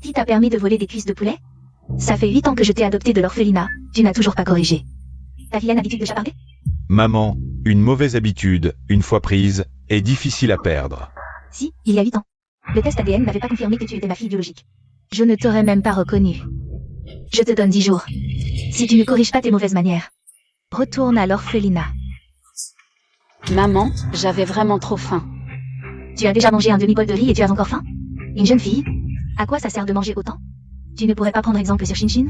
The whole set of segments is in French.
Qui t'a permis de voler des cuisses de poulet? Ça fait 8 ans que je t'ai adopté de l'orphelinat, tu n'as toujours pas corrigé. Ta vilaine habitude de chaparder? Maman, une mauvaise habitude, une fois prise, est difficile à perdre. Si, il y a 8 ans. Le test ADN n'avait pas confirmé que tu étais ma fille biologique. Je ne t'aurais même pas reconnu. Je te donne 10 jours. Si tu ne corriges pas tes mauvaises manières, retourne à l'orphelinat. Maman, j'avais vraiment trop faim. Tu as déjà mangé un demi-bol de riz et tu as encore faim? Une jeune fille? À quoi ça sert de manger autant? Tu ne pourrais pas prendre exemple sur Shin-Shin?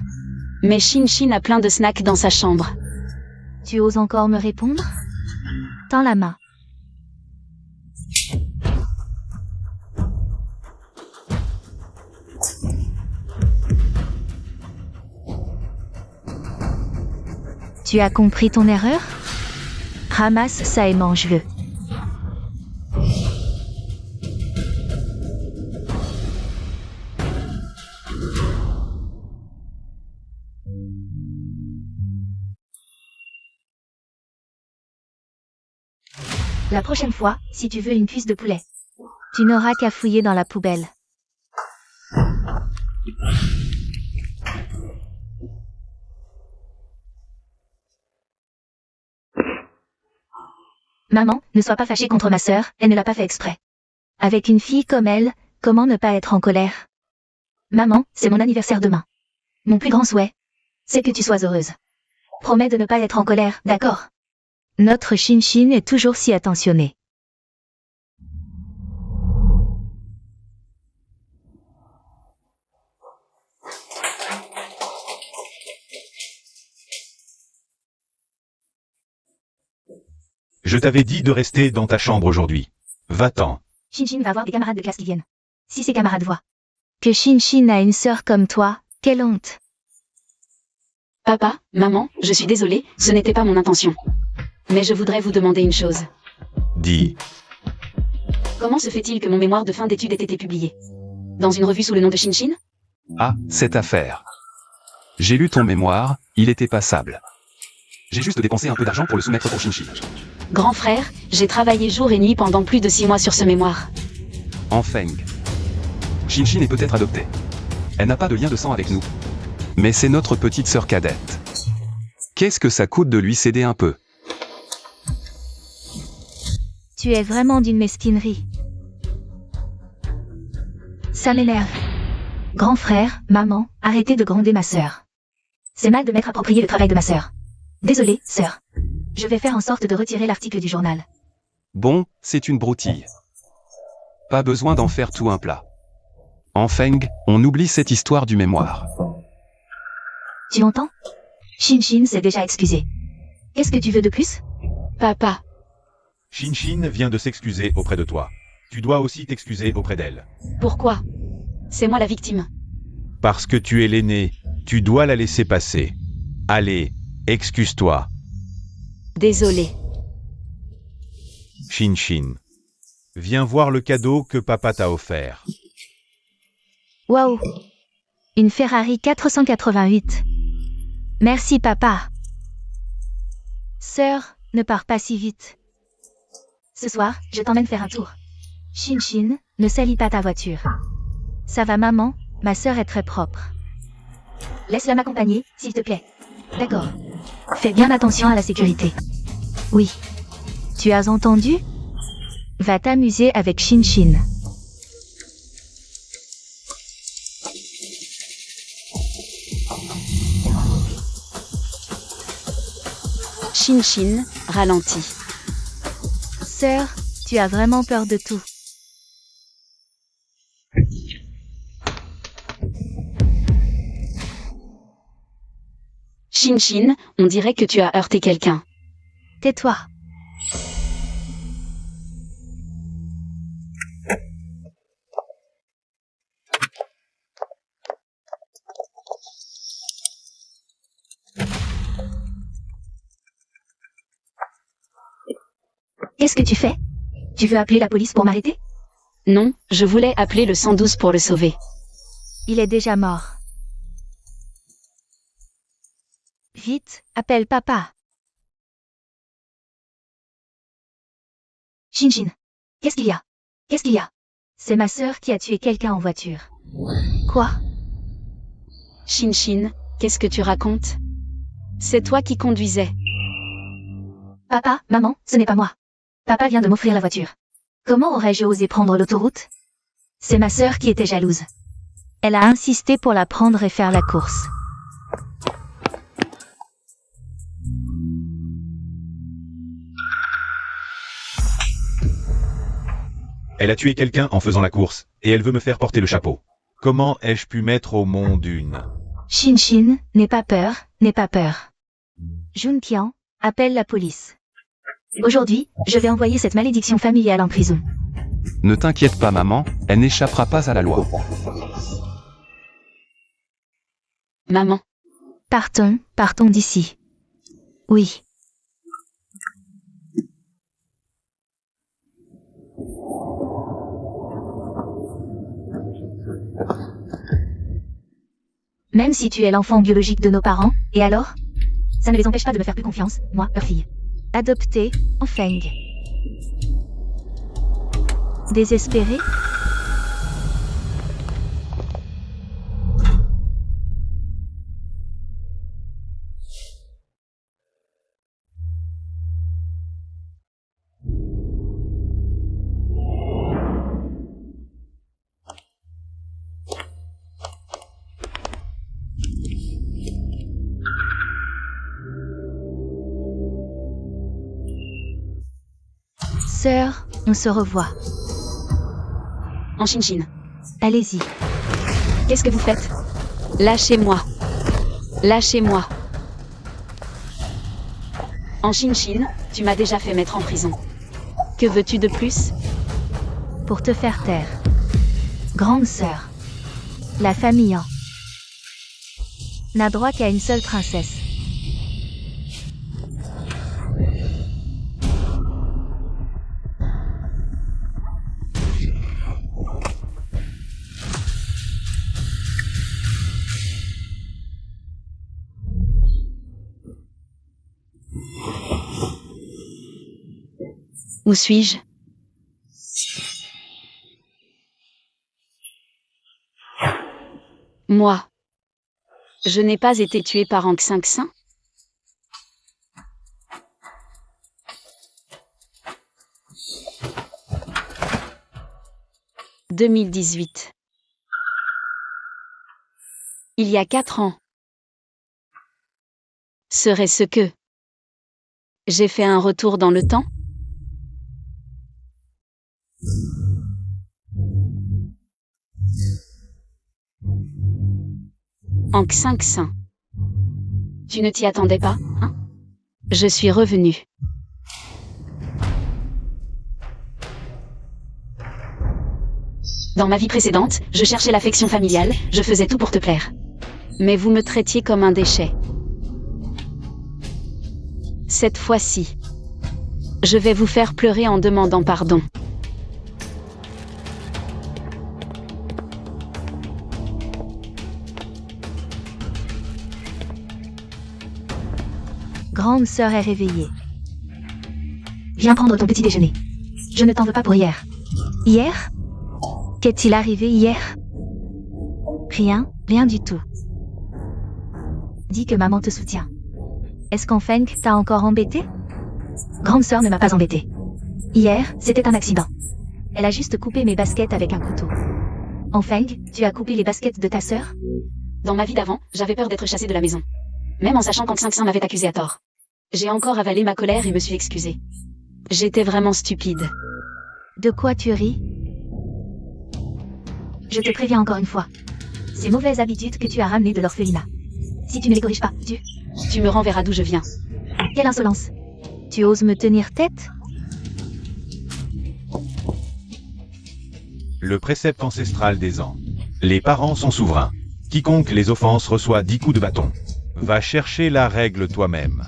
Mais Shin-Shin a plein de snacks dans sa chambre. Tu oses encore me répondre? Tends la main. Tu as compris ton erreur? Ramasse ça et mange-le. La prochaine fois, si tu veux une cuisse de poulet, tu n'auras qu'à fouiller dans la poubelle. Maman, ne sois pas fâchée contre ma sœur, elle ne l'a pas fait exprès. Avec une fille comme elle, comment ne pas être en colère? Maman, c'est mon anniversaire demain. Mon plus grand souhait, c'est que tu sois heureuse. Promets de ne pas être en colère, d'accord? Notre Shin-Shin est toujours si attentionné. Je t'avais dit de rester dans ta chambre aujourd'hui. Va-t'en. Shin-Shin va avoir des camarades de classe qui viennent. Si ses camarades voient que Shin-Shin a une sœur comme toi, quelle honte. Papa, maman, je suis désolée, ce n'était pas mon intention. Mais je voudrais vous demander une chose. Dis. Comment se fait-il que mon mémoire de fin d'études ait été publié? Dans une revue sous le nom de Shin-Shin? Ah, cette affaire. J'ai lu ton mémoire, il était passable. J'ai juste dépensé un peu d'argent pour le soumettre pour Shin-Shin. Grand frère, j'ai travaillé jour et nuit pendant plus de 6 mois sur ce mémoire. Enfin. Shin-Shin est peut-être adoptée. Elle n'a pas de lien de sang avec nous. Mais c'est notre petite sœur cadette. Qu'est-ce que ça coûte de lui céder un peu? Tu es vraiment d'une mesquinerie. Ça m'énerve. Grand frère, maman, arrêtez de gronder ma sœur. C'est mal de m'être approprié le travail de ma sœur. Désolée, sœur. Je vais faire en sorte de retirer l'article du journal. Bon, c'est une broutille. Pas besoin d'en faire tout un plat. Enfin, on oublie cette histoire du mémoire. Tu entends? Shin-Shin s'est déjà excusé. Qu'est-ce que tu veux de plus? Papa, Shin-Shin vient de s'excuser auprès de toi. Tu dois aussi t'excuser auprès d'elle. pourquoi? C'est moi la victime. Parce que tu es l'aîné, tu dois la laisser passer. Allez, excuse-toi. Désolée. Shin-Shin. Viens voir le cadeau que papa t'a offert. Waouh! Une Ferrari 488. Merci papa. Sœur, ne pars pas si vite. Ce soir, je t'emmène faire un tour. Shin-Shin, ne salis pas ta voiture. Ça va maman, ma sœur est très propre. Laisse-la m'accompagner, s'il te plaît. D'accord. Fais bien attention à la sécurité. Oui. Tu as entendu? Va t'amuser avec Shin-Shin. Shin-Shin, ralenti. Sœur, tu as vraiment peur de tout. Shin-Shin, on dirait que tu as heurté quelqu'un. Tais-toi. Qu'est-ce que tu fais? Tu veux appeler la police pour m'arrêter? Non, je voulais appeler le 112 pour le sauver. Il est déjà mort. Vite, appelle papa. Shin-Shin. Qu'est-ce qu'il y a? Qu'est-ce qu'il y a? C'est ma sœur qui a tué quelqu'un en voiture. Quoi? Shin, qu'est-ce que tu racontes? C'est toi qui conduisais. Papa, maman, ce n'est pas moi. Papa vient de m'offrir la voiture. Comment aurais-je osé prendre l'autoroute? C'est ma sœur qui était jalouse. Elle a insisté pour la prendre et faire la course. Elle a tué quelqu'un en faisant la course, et elle veut me faire porter le chapeau. Comment ai-je pu mettre au monde une... Shin, n'aie pas peur, n'aie pas peur. Juntian, appelle la police. Aujourd'hui, je vais envoyer cette malédiction familiale en prison. Ne t'inquiète pas maman, elle n'échappera pas à la loi. Maman, Partons d'ici. Oui. Même si tu es l'enfant biologique de nos parents, et alors? Ça ne les empêche pas de me faire plus confiance, moi, leur fille. Adoptée, en Feng. Désespérée? Sœur, on se revoit. en Shin. Allez-y. Qu'est-ce que vous faites? Lâchez-moi. Lâchez-moi. En Shin, tu m'as déjà fait mettre en prison. Que veux-tu de plus? Pour te faire taire. Grande sœur. La famille en n'a droit qu'à une seule princesse. Où suis-je? Moi. Je n'ai pas été tué par Ankh 5-5? « 2018. Il y a 4 ans. Serait-ce que j'ai fait un retour dans le temps? Ankh 5-5. Tu ne t'y attendais pas, hein? Je suis revenu. Dans ma vie précédente, je cherchais l'affection familiale, je faisais tout pour te plaire. Mais vous me traitiez comme un déchet. Cette fois-ci, je vais vous faire pleurer en demandant pardon. Grande sœur est réveillée. Viens prendre ton petit déjeuner. Je ne t'en veux pas pour hier. Hier? Qu'est-il arrivé hier? Rien, rien du tout. Dis que maman te soutient. Est-ce qu'en Feng t'a encore embêté? Grande sœur ne m'a pas embêté. Hier, c'était un accident. Elle a juste coupé mes baskets avec un couteau. En Feng, tu as coupé les baskets de ta sœur? Dans ma vie d'avant, j'avais peur d'être chassée de la maison. Même en sachant qu'Ankh 5-5 m'avait accusé à tort. J'ai encore avalé ma colère et me suis excusée. J'étais vraiment stupide. De quoi tu ris? Je te préviens encore une fois. Ces mauvaises habitudes que tu as ramenées de l'orphelinat. Si tu ne les corriges pas, Tu me renverras d'où je viens. Quelle insolence! Tu oses me tenir tête? Le précepte ancestral des ans. Les parents sont souverains. Quiconque les offense reçoit 10 coups de bâton. Va chercher la règle toi-même.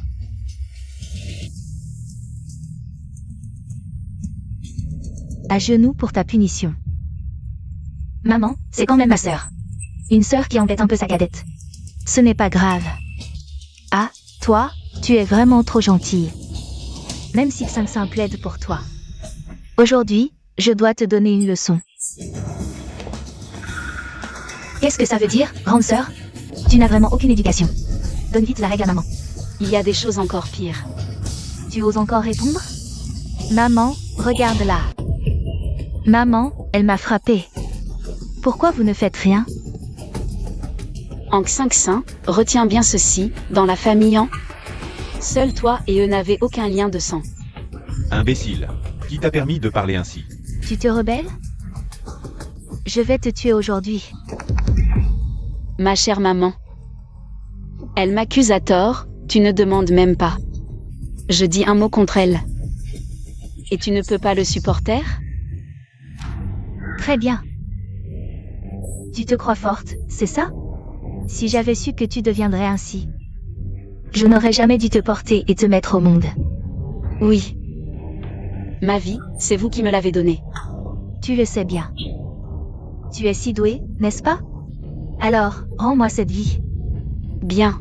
À genoux pour ta punition. Maman, c'est quand même ma sœur. Une sœur qui embête un peu sa cadette. Ce n'est pas grave. Ah, toi, tu es vraiment trop gentille. Même si 5-5 plaide pour toi. Aujourd'hui, je dois te donner une leçon. Qu'est-ce que ça veut dire, grande sœur? Tu n'as vraiment aucune éducation. Donne vite la règle à maman. Il y a des choses encore pires. Tu oses encore répondre? Maman, regarde-la. Maman, elle m'a frappée. Pourquoi vous ne faites rien? En Xinxin, retiens bien ceci, dans la famille seul toi et eux n'avaient aucun lien de sang. Imbécile. Qui t'a permis de parler ainsi? Tu te rebelles? Je vais te tuer aujourd'hui. Ma chère maman. Elle m'accuse à tort, tu ne demandes même pas. Je dis un mot contre elle. Et tu ne peux pas le supporter? Très bien. Tu te crois forte, c'est ça? Si j'avais su que tu deviendrais ainsi, je n'aurais jamais dû te porter et te mettre au monde. Oui. Ma vie, c'est vous qui me l'avez donnée. Tu le sais bien. Tu es si douée, n'est-ce pas? Alors, rends-moi cette vie. Bien.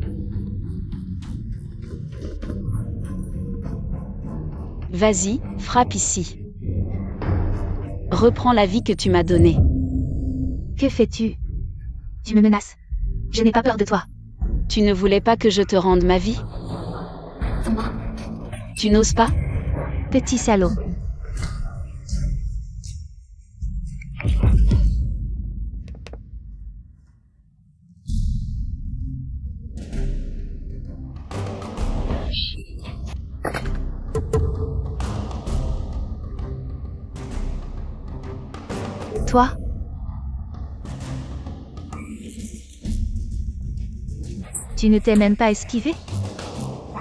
Vas-y, frappe ici. Reprends la vie que tu m'as donnée. Que fais-tu? Tu me menaces. Je n'ai pas peur de toi. Tu ne voulais pas que je te rende ma vie? Tu n'oses pas? Petit salaud. Toi? Tu ne t'es même pas esquivé?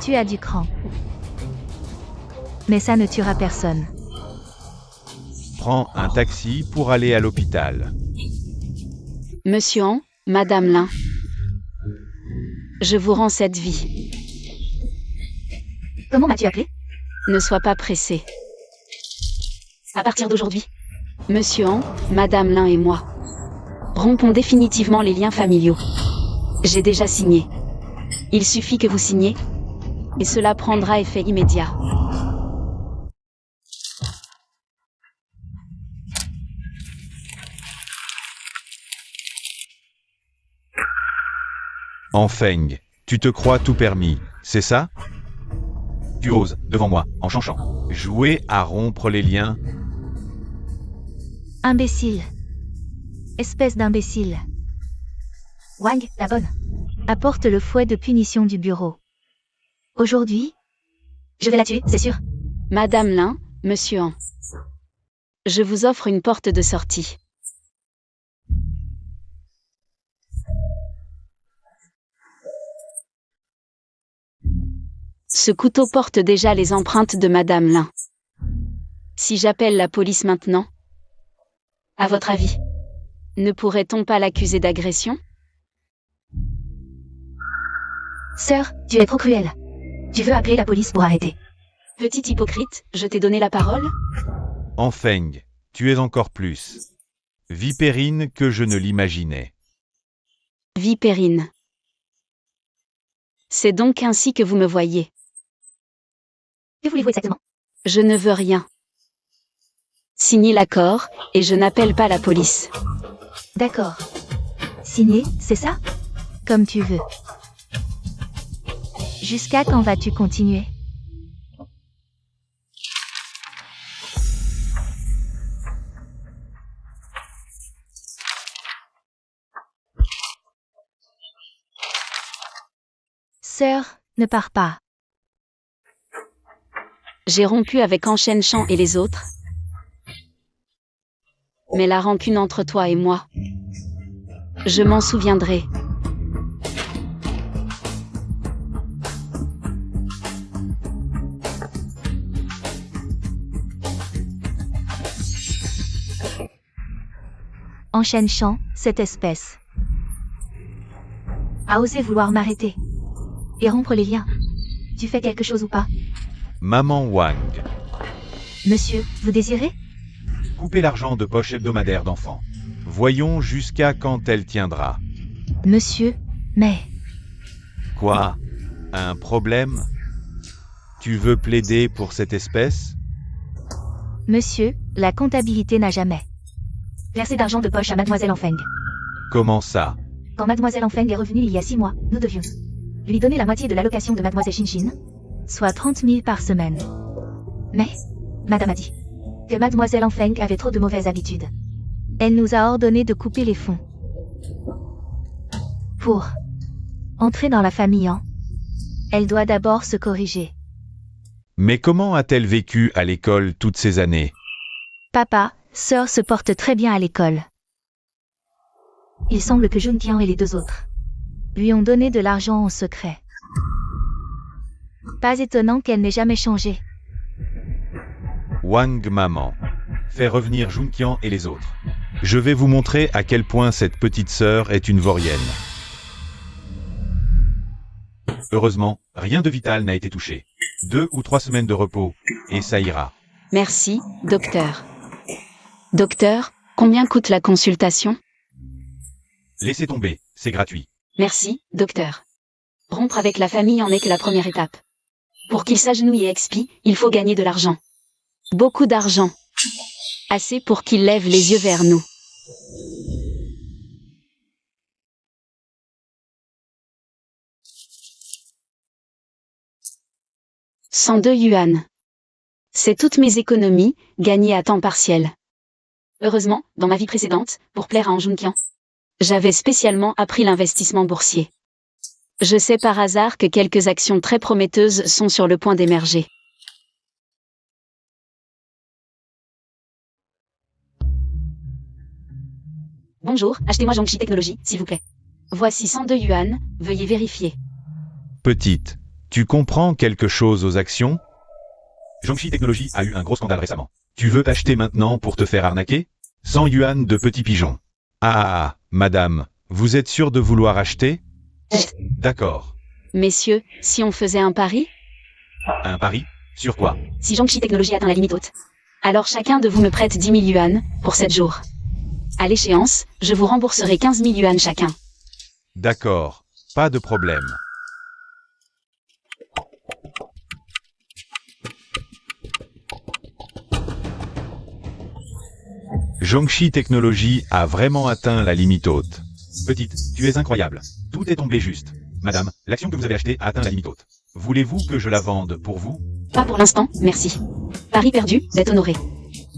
Tu as du cran. Mais ça ne tuera personne. Prends un taxi pour aller à l'hôpital. Monsieur Madame Lin. Je vous rends cette vie. Comment m'as-tu appelé? Ne sois pas pressé. À partir d'aujourd'hui. Monsieur Madame Lin et moi. Rompons définitivement les liens familiaux. J'ai déjà signé. Il suffit que vous signiez. Et cela prendra effet immédiat. Feng, tu te crois tout permis, c'est ça? Tu oses, devant moi, en chanchant, jouer à rompre les liens? Imbécile. Espèce d'imbécile. Wang, la bonne. Apporte le fouet de punition du bureau. Aujourd'hui, je vais la tuer, c'est sûr. Madame Lin, Monsieur je vous offre une porte de sortie. Ce couteau porte déjà les empreintes de Madame Lin. Si j'appelle la police maintenant, à votre avis, ne pourrait-on pas l'accuser d'agression? Sœur, tu es trop cruelle. Tu veux appeler la police pour arrêter. Petit hypocrite, je t'ai donné la parole? Feng, tu es encore plus vipérine que je ne l'imaginais. Vipérine. C'est donc ainsi que vous me voyez. Que voulez-vous exactement? Je ne veux rien. Signez l'accord, et je n'appelle pas la police. D'accord. Signé, c'est ça? Comme tu veux. Jusqu'à quand vas-tu continuer? Sœur, ne pars pas. J'ai rompu avec Enchaîne-Champ et les autres. Mais la rancune entre toi et moi, je m'en souviendrai. Enchaîne-Champ, cette espèce a osé vouloir m'arrêter et rompre les liens. Tu fais quelque chose ou pas? Maman Wang, Monsieur, vous désirez? couper l'argent de poche hebdomadaire d'enfant. Voyons jusqu'à quand elle tiendra. Monsieur, mais... Quoi? Un problème? Tu veux plaider pour cette espèce? Monsieur, la comptabilité n'a jamais Verser d'argent de poche à Mademoiselle Enfeng. Comment ça? Quand Mademoiselle Enfeng est revenue il y a 6 mois, nous devions lui donner la moitié de l'allocation de Mademoiselle Shinshin, soit 30 000 par semaine. Mais, Madame a dit que Mademoiselle Enfeng avait trop de mauvaises habitudes. Elle nous a ordonné de couper les fonds. Pour entrer dans la famille, elle doit d'abord se corriger. Mais comment a-t-elle vécu à l'école toutes ces années? Papa, sœur se portent très bien à l'école. Il semble que Junqian et les 2 autres lui ont donné de l'argent en secret. Pas étonnant qu'elle n'ait jamais changé. Wang maman. Fais revenir Junqian et les autres. Je vais vous montrer à quel point cette petite sœur est une vaurienne. Heureusement, rien de vital n'a été touché. 2 ou 3 semaines de repos, et ça ira. Merci, docteur. Docteur, combien coûte la consultation? Laissez tomber, c'est gratuit. Merci, docteur. Rompre avec la famille en est que la première étape. Pour qu'il s'agenouille et expie, il faut gagner de l'argent. Beaucoup d'argent. Assez pour qu'il lève les yeux vers nous. « 102 yuan. C'est toutes mes économies, gagnées à temps partiel. Heureusement, dans ma vie précédente, pour plaire à Han Junqian, j'avais spécialement appris l'investissement boursier. Je sais par hasard que quelques actions très prometteuses sont sur le point d'émerger. Bonjour, achetez-moi Zhongxi Technologies, s'il vous plaît. Voici 102 yuan, veuillez vérifier. Petite, tu comprends quelque chose aux actions? Zhongxi Technologies a eu un gros scandale récemment. Tu veux acheter maintenant pour te faire arnaquer? 100 yuan de petit pigeon. Ah, madame, vous êtes sûr de vouloir acheter? D'accord. Messieurs, si on faisait un pari? Un pari? Sur quoi? Si Zhongxi Technologies atteint la limite haute, alors chacun de vous me prête 10 000 yuan pour 7 jours. À l'échéance, je vous rembourserai 15 000 yuan chacun. D'accord, pas de problème. Zhongxi Technologies a vraiment atteint la limite haute. Petite, tu es incroyable. Tout est tombé juste. Madame, l'action que vous avez achetée a atteint la limite haute. Voulez-vous que je la vende pour vous? Pas pour l'instant, merci. Pari perdu, d'être honoré.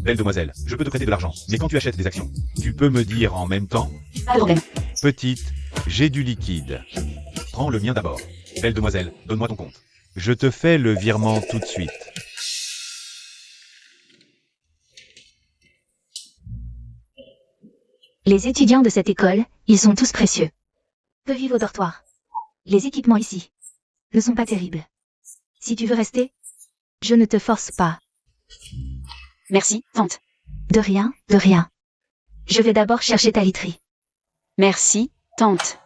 Belle demoiselle, je peux te prêter de l'argent, mais quand tu achètes des actions, tu peux me dire en même temps? Pas de problème. Petite, j'ai du liquide. Prends le mien d'abord. Belle demoiselle, donne-moi ton compte. Je te fais le virement tout de suite. Les étudiants de cette école, ils sont tous précieux. Peu vivent au dortoir. Les équipements ici ne sont pas terribles. Si tu veux rester, je ne te force pas. Merci, tante. De rien, de rien. Je vais d'abord chercher ta literie. Merci, tante.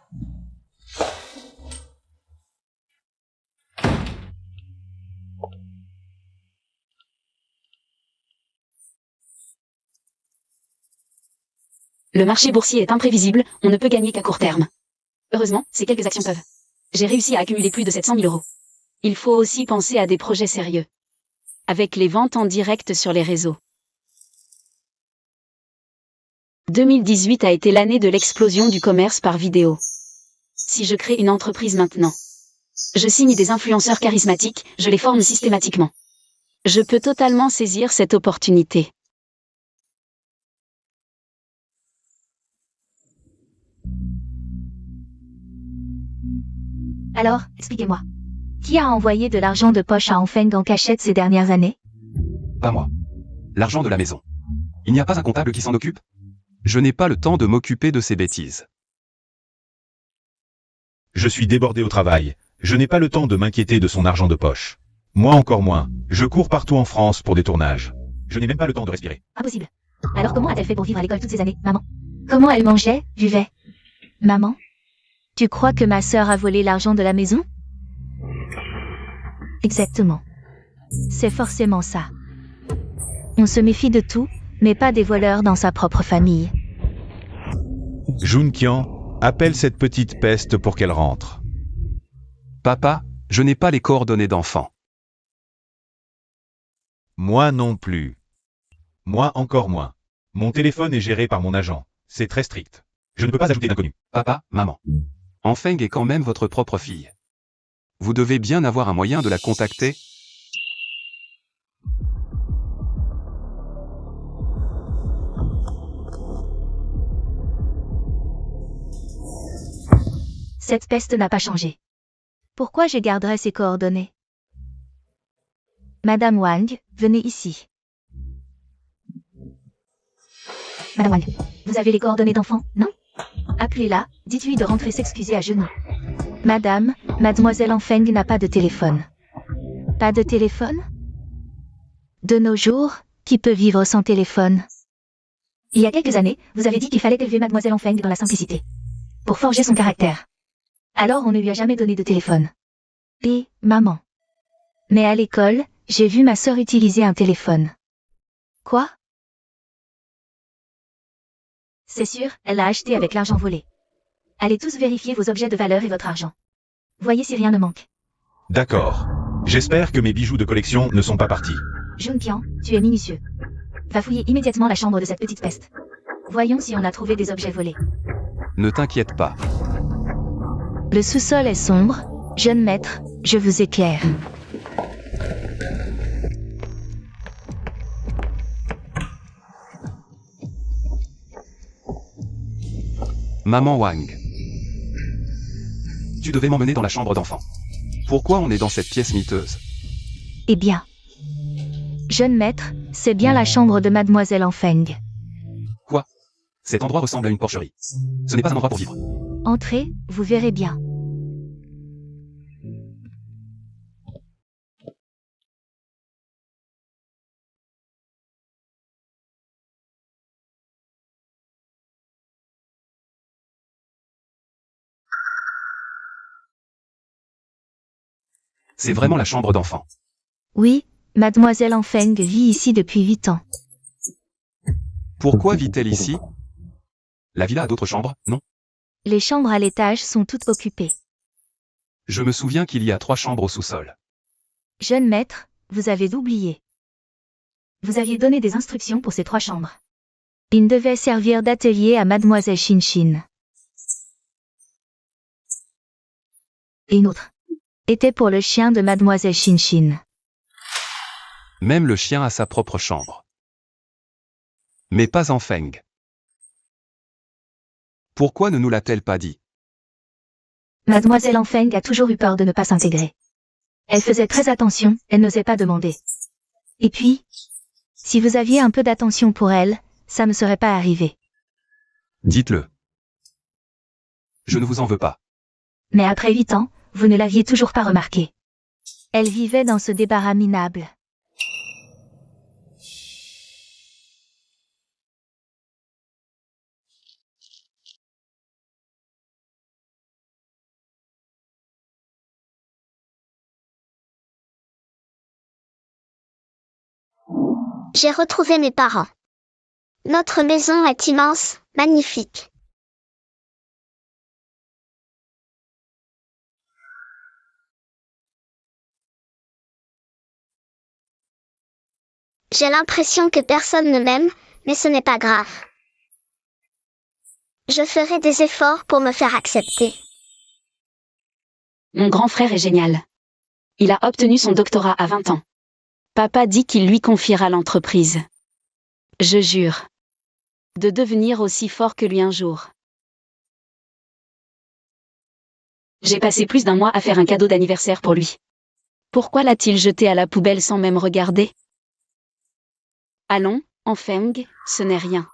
Le marché boursier est imprévisible, on ne peut gagner qu'à court terme. Heureusement, ces quelques actions peuvent. J'ai réussi à accumuler plus de 700 000 euros. Il faut aussi penser à des projets sérieux. Avec les ventes en direct sur les réseaux. 2018 a été l'année de l'explosion du commerce par vidéo. Si je crée une entreprise maintenant, je signe des influenceurs charismatiques, je les forme systématiquement. Je peux totalement saisir cette opportunité. Alors, expliquez-moi. Qui a envoyé de l'argent de poche à Enfeng en cachette ces dernières années? Pas moi. L'argent de la maison. Il n'y a pas un comptable qui s'en occupe? Je n'ai pas le temps de m'occuper de ces bêtises. Je suis débordé au travail. Je n'ai pas le temps de m'inquiéter de son argent de poche. Moi encore moins. Je cours partout en France pour des tournages. Je n'ai même pas le temps de respirer. Impossible. Alors comment a-t-elle fait pour vivre à l'école toutes ces années, maman? Comment elle mangeait, vivait? Maman? Tu crois que ma sœur a volé l'argent de la maison? Exactement. C'est forcément ça. On se méfie de tout, mais pas des voleurs dans sa propre famille. Junqian, appelle cette petite peste pour qu'elle rentre. Papa, je n'ai pas les coordonnées d'enfant. Moi non plus. Moi encore moins. Mon téléphone est géré par mon agent. C'est très strict. Je ne peux pas ajouter d'inconnus. Papa, maman. Enfeng est quand même votre propre fille. Vous devez bien avoir un moyen de la contacter. Cette peste n'a pas changé. Pourquoi je garderais ses coordonnées? Madame Wang, venez ici. Madame Wang, vous avez les coordonnées d'enfant, non? Appelez-la, dites-lui de rentrer s'excuser à genoux. Madame, mademoiselle Enfeng n'a pas de téléphone. Pas de téléphone? De nos jours, qui peut vivre sans téléphone? Il y a quelques années, vous avez dit qu'il fallait élever mademoiselle Enfeng dans la simplicité. Pour forger son caractère. Alors on ne lui a jamais donné de téléphone. Et, maman. Mais à l'école, j'ai vu ma sœur utiliser un téléphone. Quoi? C'est sûr, elle l'a acheté avec l'argent volé. Allez tous vérifier vos objets de valeur et votre argent. Voyez si rien ne manque. D'accord. J'espère que mes bijoux de collection ne sont pas partis. Junqian, tu es minutieux. Va fouiller immédiatement la chambre de cette petite peste. Voyons si on a trouvé des objets volés. Ne t'inquiète pas. Le sous-sol est sombre. Jeune maître, je vous éclaire. Maman Wang. Tu devais m'emmener dans la chambre d'enfant. Pourquoi on est dans cette pièce miteuse? Eh bien. Jeune maître, c'est bien la chambre de mademoiselle Enfeng. Quoi? Cet endroit ressemble à une porcherie. Ce n'est pas un endroit pour vivre. Entrez, vous verrez bien. C'est vraiment la chambre d'enfant. Oui, mademoiselle Enfeng vit ici depuis 8 ans. Pourquoi vit-elle ici? La villa a d'autres chambres, non? Les chambres à l'étage sont toutes occupées. Je me souviens qu'il y a 3 chambres au sous-sol. Jeune maître, vous avez oublié. Vous aviez donné des instructions pour ces 3 chambres. Une devait servir d'atelier à mademoiselle Shinshin. Et une autre était pour le chien de mademoiselle Shinshin. Même le chien a sa propre chambre. Mais pas Enfeng. Pourquoi ne nous l'a-t-elle pas dit? Mademoiselle Enfeng a toujours eu peur de ne pas s'intégrer. Elle faisait très attention, elle n'osait pas demander. Et puis, si vous aviez un peu d'attention pour elle, ça ne serait pas arrivé. Dites-le. Je ne vous en veux pas. Mais après 8 ans, vous ne l'aviez toujours pas remarqué. Elle vivait dans ce débarras minable. J'ai retrouvé mes parents. Notre maison est immense, magnifique. J'ai l'impression que personne ne m'aime, mais ce n'est pas grave. Je ferai des efforts pour me faire accepter. Mon grand frère est génial. Il a obtenu son doctorat à 20 ans. Papa dit qu'il lui confiera l'entreprise. Je jure. De devenir aussi fort que lui un jour. J'ai passé plus d'1 mois à faire un cadeau d'anniversaire pour lui. Pourquoi l'a-t-il jeté à la poubelle sans même regarder? Allons, Enfeng, ce n'est rien.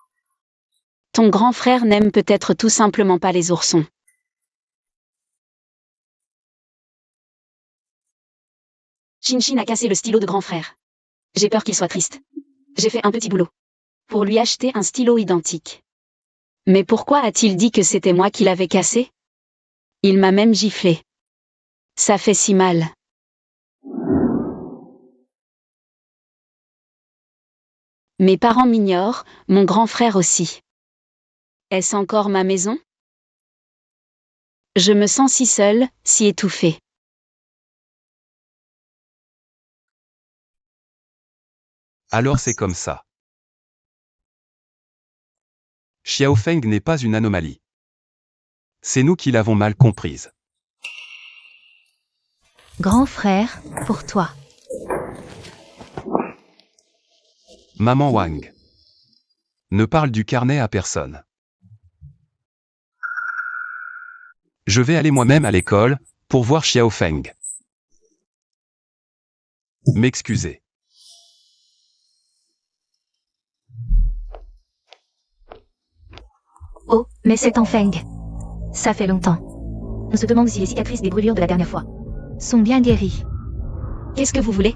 Ton grand frère n'aime peut-être tout simplement pas les oursons. Shinshin a cassé le stylo de grand frère. J'ai peur qu'il soit triste. J'ai fait un petit boulot. Pour lui acheter un stylo identique. Mais pourquoi a-t-il dit que c'était moi qui l'avais cassé? Il m'a même giflé. Ça fait si mal. Mes parents m'ignorent, mon grand frère aussi. Est-ce encore ma maison? Je me sens si seule, si étouffée. Alors c'est comme ça. Xiao Feng n'est pas une anomalie. C'est nous qui l'avons mal comprise. Grand frère, pour toi. Maman Wang. Ne parle du carnet à personne. Je vais aller moi-même à l'école, pour voir Xiao Feng. M'excuser. Oh, mais c'est en Feng. Ça fait longtemps. On se demande si les cicatrices des brûlures de la dernière fois sont bien guéries. Qu'est-ce que vous voulez?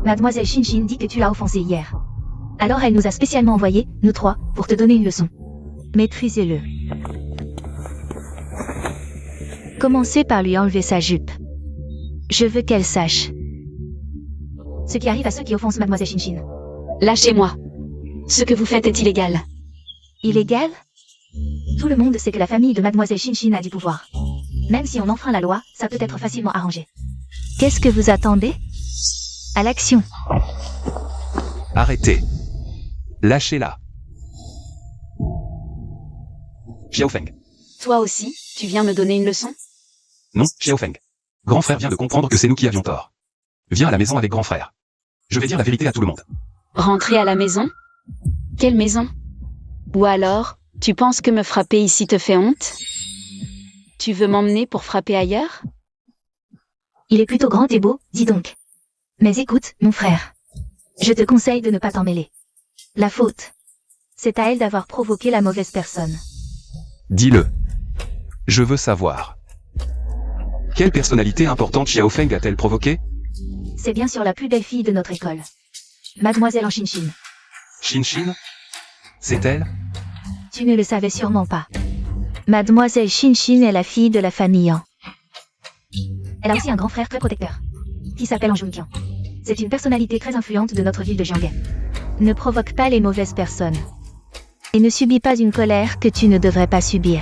Mademoiselle Shinshin dit que tu l'as offensée hier. Alors elle nous a spécialement envoyés, nous trois, pour te donner une leçon. Maîtrisez-le. Commencez par lui enlever sa jupe. Je veux qu'elle sache ce qui arrive à ceux qui offensent Mademoiselle Shinshin. Lâchez-moi. Ce que vous faites est illégal. Illégal? Tout le monde sait que la famille de Mademoiselle Shinshin a du pouvoir. Même si on enfreint la loi, ça peut être facilement arrangé. Qu'est-ce que vous attendez? À l'action. Arrêtez. Lâchez-la. Xiao Feng. Toi aussi, tu viens me donner une leçon? Non, Xiao Feng. Grand frère vient de comprendre que c'est nous qui avions tort. Viens à la maison avec grand frère. Je vais dire la vérité à tout le monde. Rentrer à la maison? Quelle maison? Ou alors, tu penses que me frapper ici te fait honte? Tu veux m'emmener pour frapper ailleurs? Il est plutôt grand et beau, dis donc. Mais écoute, mon frère. Je te conseille de ne pas t'en mêler. La faute, c'est à elle d'avoir provoqué la mauvaise personne. Dis-le. Je veux savoir. Quelle personnalité importante Xiao Feng a-t-elle provoqué? C'est bien sûr la plus belle fille de notre école. Mademoiselle en Shinshin. Shinshin? C'est elle? Tu ne le savais sûrement pas. Mademoiselle Shinshin est la fille de la famille An. Elle a aussi un grand frère très protecteur, qui s'appelle Anjunkian. C'est une personnalité très influente de notre ville de Jianghe. Ne provoque pas les mauvaises personnes. Et ne subis pas une colère que tu ne devrais pas subir.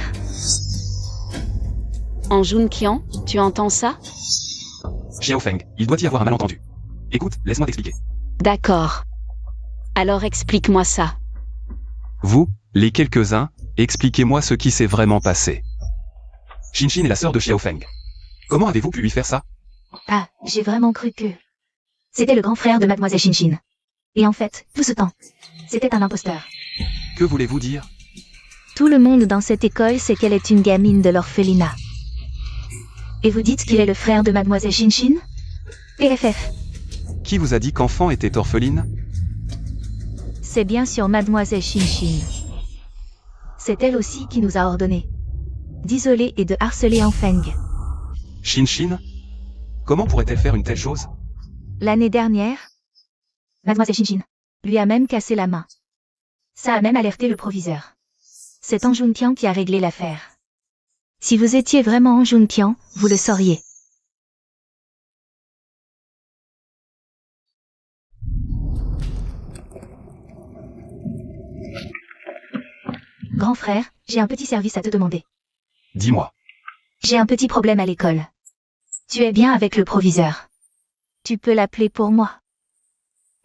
En Junqian, tu entends ça? Xiao Feng, il doit y avoir un malentendu. Écoute, laisse-moi t'expliquer. D'accord. Alors explique-moi ça. Vous, les quelques-uns, expliquez-moi ce qui s'est vraiment passé. Shinshin est la sœur de Xiao Feng. Comment avez-vous pu lui faire ça? Ah, j'ai vraiment cru que... C'était le grand frère de Mademoiselle Shinshin. Et en fait, tout ce temps, c'était un imposteur. Que voulez-vous dire? Tout le monde dans cette école sait qu'elle est une gamine de l'orphelinat. Et vous dites qu'il est le frère de Mademoiselle Shinshin? PFF. Qui vous a dit qu'enfant était orpheline? C'est bien sûr Mademoiselle Shinshin. C'est elle aussi qui nous a ordonné d'isoler et de harceler en Feng. Shinshin? Comment pourrait-elle faire une telle chose? L'année dernière, Mademoiselle Shinshin lui a même cassé la main. Ça a même alerté le proviseur. C'est en Junqian qui a réglé l'affaire. Si vous étiez vraiment en Junqian, vous le sauriez. Grand frère, j'ai un petit service à te demander. Dis-moi. J'ai un petit problème à l'école. Tu es bien avec le proviseur. Tu peux l'appeler pour moi.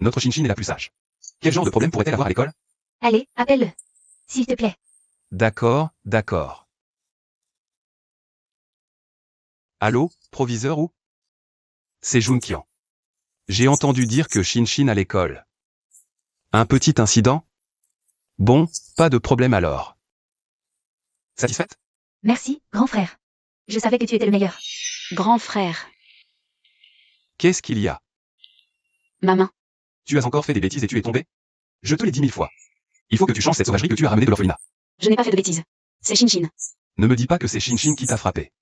Notre Shinshin est la plus sage. Quel genre de problème pourrait-elle avoir à l'école? Allez, appelle-le. S'il te plaît. D'accord, d'accord. Allô, proviseur ou? C'est Junqian. J'ai entendu dire que Shinshin à l'école. Un petit incident? Bon, pas de problème alors. Satisfaite? Merci, grand frère. Je savais que tu étais le meilleur. Grand frère. Qu'est-ce qu'il y a? Ma main. Tu as encore fait des bêtises et tu es tombé? Je te l'ai dit 1000 fois. Il faut que tu changes cette sauvagerie que tu as ramenée de l'orphelinat. Je n'ai pas fait de bêtises. C'est Shinshin. Ne me dis pas que c'est Shinshin qui t'a frappé.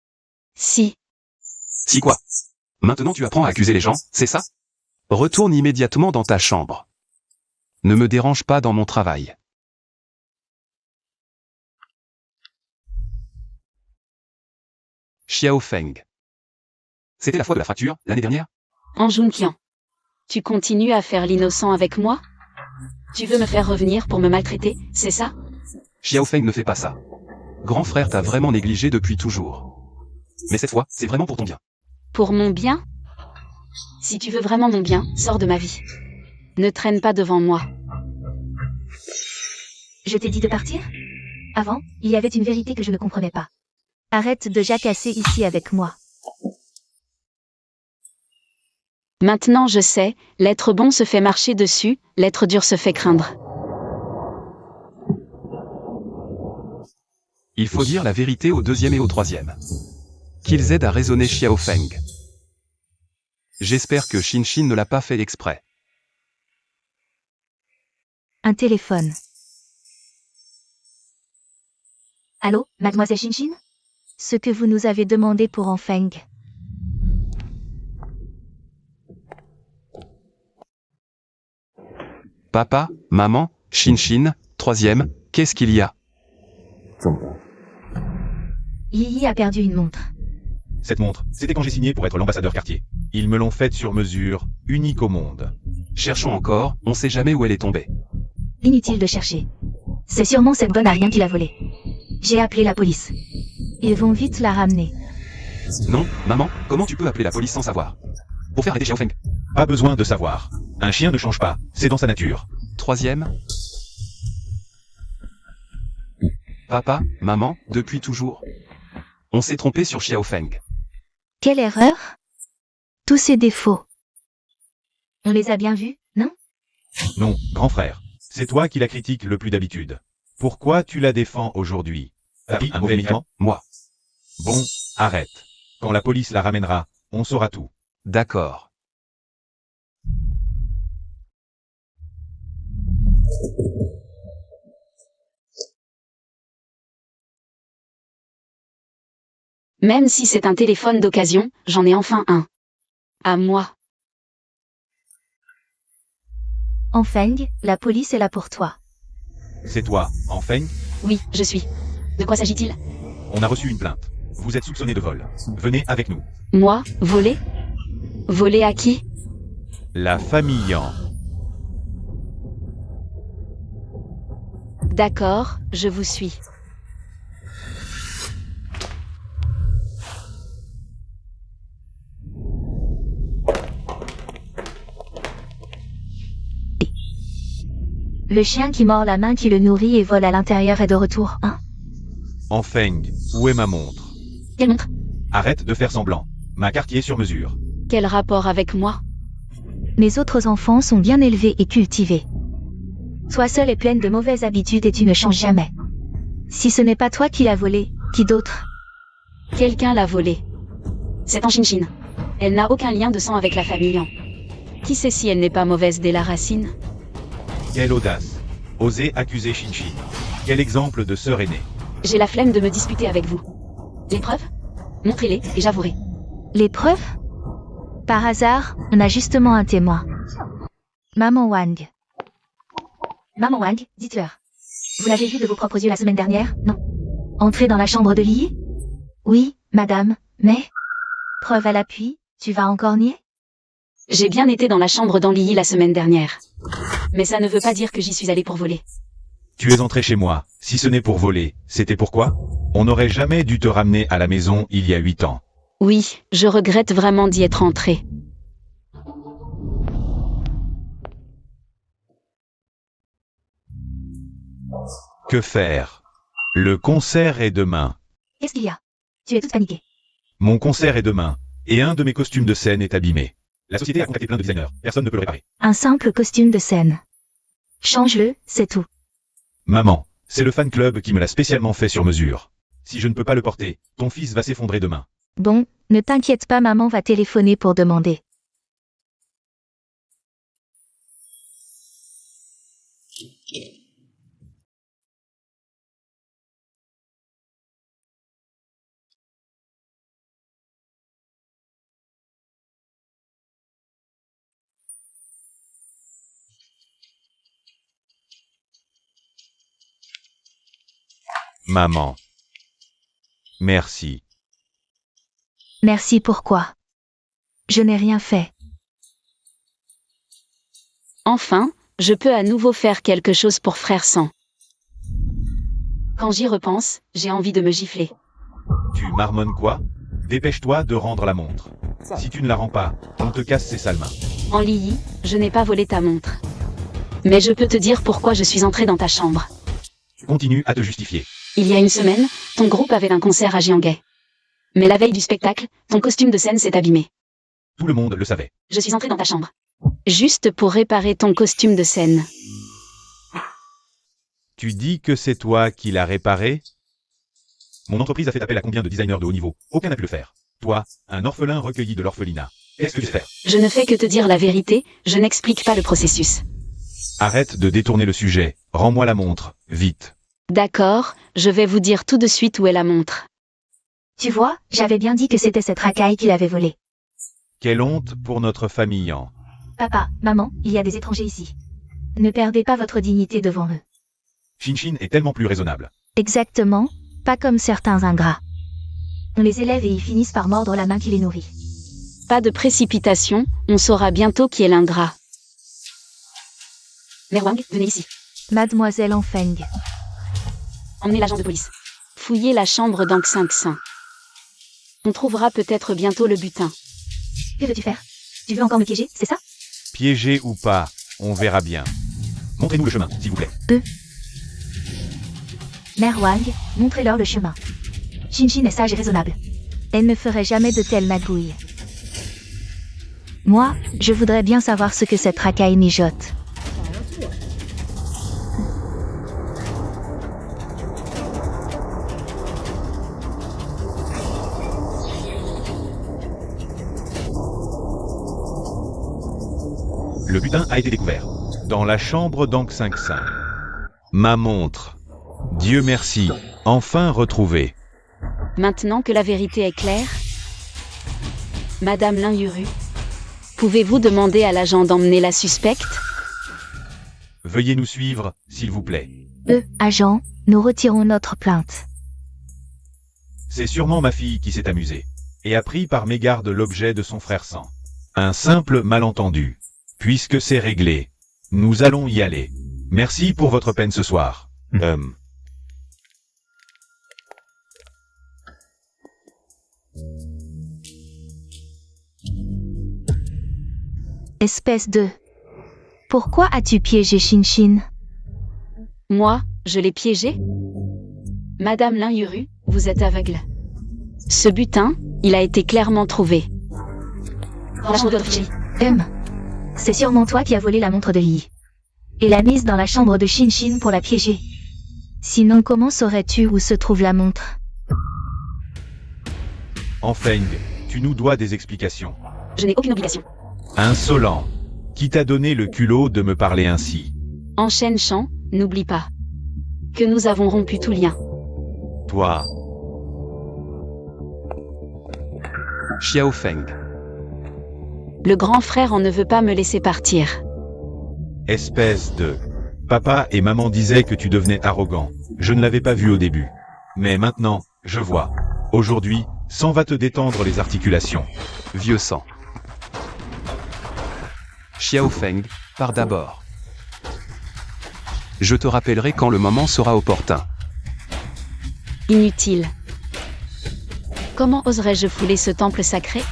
Si. Si quoi? Maintenant tu apprends à accuser les gens, c'est ça? Retourne immédiatement dans ta chambre. Ne me dérange pas dans mon travail. Xiao Feng. C'était la fois de la fracture, l'année dernière? En Junqian. Tu continues à faire l'innocent avec moi? Tu veux me faire revenir pour me maltraiter, c'est ça? Xiao Feng ne fait pas ça. Grand frère t'a vraiment négligé depuis toujours. Mais cette fois, c'est vraiment pour ton bien. Pour mon bien? Si tu veux vraiment mon bien, sors de ma vie. Ne traîne pas devant moi. Je t'ai dit de partir? Avant, il y avait une vérité que je ne comprenais pas. Arrête de jacasser ici avec moi. Maintenant je sais, l'être bon se fait marcher dessus, l'être dur se fait craindre. Il faut dire la vérité au deuxième et au troisième. Qu'ils aident à raisonner Xiao Feng. J'espère que Shin ne l'a pas fait exprès. Un téléphone. Allô, mademoiselle Shin? Ce que vous nous avez demandé pour Enfeng. Papa, maman, Shin, troisième, qu'est-ce qu'il y a? Yi a perdu une montre. Cette montre, c'était quand j'ai signé pour être l'ambassadeur Cartier. Ils me l'ont faite sur mesure, unique au monde. Cherchons encore, on sait jamais où elle est tombée. Inutile de chercher. C'est sûrement cette bonne à rien qui l'a volée. J'ai appelé la police. Ils vont vite la ramener. Non, maman, comment tu peux appeler la police sans savoir? Pour faire arrêter Xiao Feng. Pas besoin de savoir. Un chien ne change pas, c'est dans sa nature. Troisième. Papa, maman, depuis toujours. On s'est trompé sur Xiao Feng. Quelle erreur? Tous ces défauts. On les a bien vus, non? Non, grand frère. C'est toi qui la critiques le plus d'habitude. Pourquoi tu la défends aujourd'hui? T'as pris un mauvais médicament? Moi. Bon, arrête. Quand la police la ramènera, on saura tout. D'accord. Même si c'est un téléphone d'occasion, j'en ai enfin un. À moi. Enfeng, la police est là pour toi. C'est toi, Enfeng? Oui, je suis. De quoi s'agit-il? On a reçu une plainte. Vous êtes soupçonné de vol. Venez avec nous. Moi, voler? Voler à qui? La famille Yan. D'accord, je vous suis. Le chien qui mord la main qui le nourrit et vole à l'intérieur est de retour, hein? Enfeng, où est ma montre? Quelle montre? Arrête de faire semblant. Ma Cartier sur mesure. Quel rapport avec moi? Mes autres enfants sont bien élevés et cultivés. Toi seule est pleine de mauvaises habitudes et tu ne changes jamais. Si ce n'est pas toi qui l'as volée, qui d'autre? Quelqu'un l'a volée. C'est en Shin. Elle n'a aucun lien de sang avec la famille Yan. Qui sait si elle n'est pas mauvaise dès la racine? Quelle audace. Oser accuser Shin. Quel exemple de sœur aînée. J'ai la flemme de me disputer avec vous. Les preuves? Montrez-les, et j'avouerai. Les preuves? Par hasard, on a justement un témoin. Maman Wang. Maman Wang, dites-leur. Vous l'avez vu de vos propres yeux la semaine dernière, non? Entrer dans la chambre de Li? Oui, madame, mais... Preuve à l'appui, tu vas encore nier? J'ai bien été dans la chambre d'Anliyi la semaine dernière. Mais ça ne veut pas dire que j'y suis allée pour voler. Tu es entré chez moi. Si ce n'est pour voler, c'était pourquoi? On n'aurait jamais dû te ramener à la maison il y a 8 ans. Oui, je regrette vraiment d'y être entrée. Que faire? Le concert est demain. Qu'est-ce qu'il y a? Tu es toute paniquée. Mon concert est demain. Et un de mes costumes de scène est abîmé. La société a contacté plein de designers. Personne ne peut le réparer. Un simple costume de scène. Change-le, c'est tout. Maman, c'est le fan club qui me l'a spécialement fait sur mesure. Si je ne peux pas le porter, ton fils va s'effondrer demain. Bon, ne t'inquiète pas, maman va téléphoner pour demander. Maman. Merci. Merci pourquoi? Je n'ai rien fait. Enfin, je peux à nouveau faire quelque chose pour Frère Sang. Quand j'y repense, j'ai envie de me gifler. Tu marmonnes quoi? Dépêche-toi de rendre la montre. Si tu ne la rends pas, on te casse ses sales mains. Anliyi, je n'ai pas volé ta montre. Mais je peux te dire pourquoi je suis entrée dans ta chambre. Tu continues à te justifier. Il y a une semaine, ton groupe avait un concert à Gianguay. Mais la veille du spectacle, ton costume de scène s'est abîmé. Tout le monde le savait. Je suis entrée dans ta chambre. Juste pour réparer ton costume de scène. Tu dis que c'est toi qui l'as réparé? Mon entreprise a fait appel à combien de designers de haut niveau? Aucun n'a pu le faire. Toi, un orphelin recueilli de l'orphelinat. Qu'est-ce que tu fais? Je ne fais que te dire la vérité, je n'explique pas le processus. Arrête de détourner le sujet. Rends-moi la montre, vite. D'accord, je vais vous dire tout de suite où est la montre. Tu vois, j'avais bien dit que c'était cette racaille qui l'avait volée. Quelle honte pour notre famille. Papa, maman, il y a des étrangers ici. Ne perdez pas votre dignité devant eux. Shinshin est tellement plus raisonnable. Exactement, pas comme certains ingrats. On les élève et ils finissent par mordre la main qui les nourrit. Pas de précipitation, on saura bientôt qui est l'ingrat. Mère Wang, venez ici. Mademoiselle Enfeng. Emmenez l'agent de police. Fouillez la chambre d'Ang 500. On trouvera peut-être bientôt le butin. Que veux-tu faire? Tu veux encore me piéger, c'est ça? Piégé ou pas, on verra bien. Montrez-nous le chemin, s'il vous plaît. Mère Wang, montrez-leur le chemin. Shinshin est sage et raisonnable. Elle ne ferait jamais de telles magouilles. Moi, je voudrais bien savoir ce que cette racaille mijote. Le butin a été découvert. Dans la chambre d'Ang 500. Ma montre. Dieu merci, enfin retrouvée. Maintenant que la vérité est claire, Madame Lin Yuru, pouvez-vous demander à l'agent d'emmener la suspecte? Veuillez nous suivre, s'il vous plaît. Agent, nous retirons notre plainte. C'est sûrement ma fille qui s'est amusée. Et a pris par mégarde l'objet de son frère sang. Un simple malentendu. Puisque c'est réglé, nous allons y aller. Merci pour votre peine ce soir. Espèce de... Pourquoi as-tu piégé Shinshin? Moi, je l'ai piégé? Madame Lin Yuru, vous êtes aveugle. Ce butin, il a été clairement trouvé. C'est sûrement toi qui as volé la montre de Yi. Et l'a mise dans la chambre de Shinshin pour la piéger. Sinon, comment saurais-tu où se trouve la montre? Enfeng, tu nous dois des explications. Je n'ai aucune obligation. Insolent. Qui t'a donné le culot de me parler ainsi? Enchaîne Chan, n'oublie pas que nous avons rompu tout lien. Toi. Xiao Feng. Le grand frère en ne veut pas me laisser partir. Espèce de... Papa et maman disaient que tu devenais arrogant. Je ne l'avais pas vu au début. Mais maintenant, je vois. Aujourd'hui, sang va te détendre les articulations. Vieux sang. Xiao Feng, pars d'abord. Je te rappellerai quand le moment sera opportun. Inutile. Comment oserais-je fouler ce temple sacré?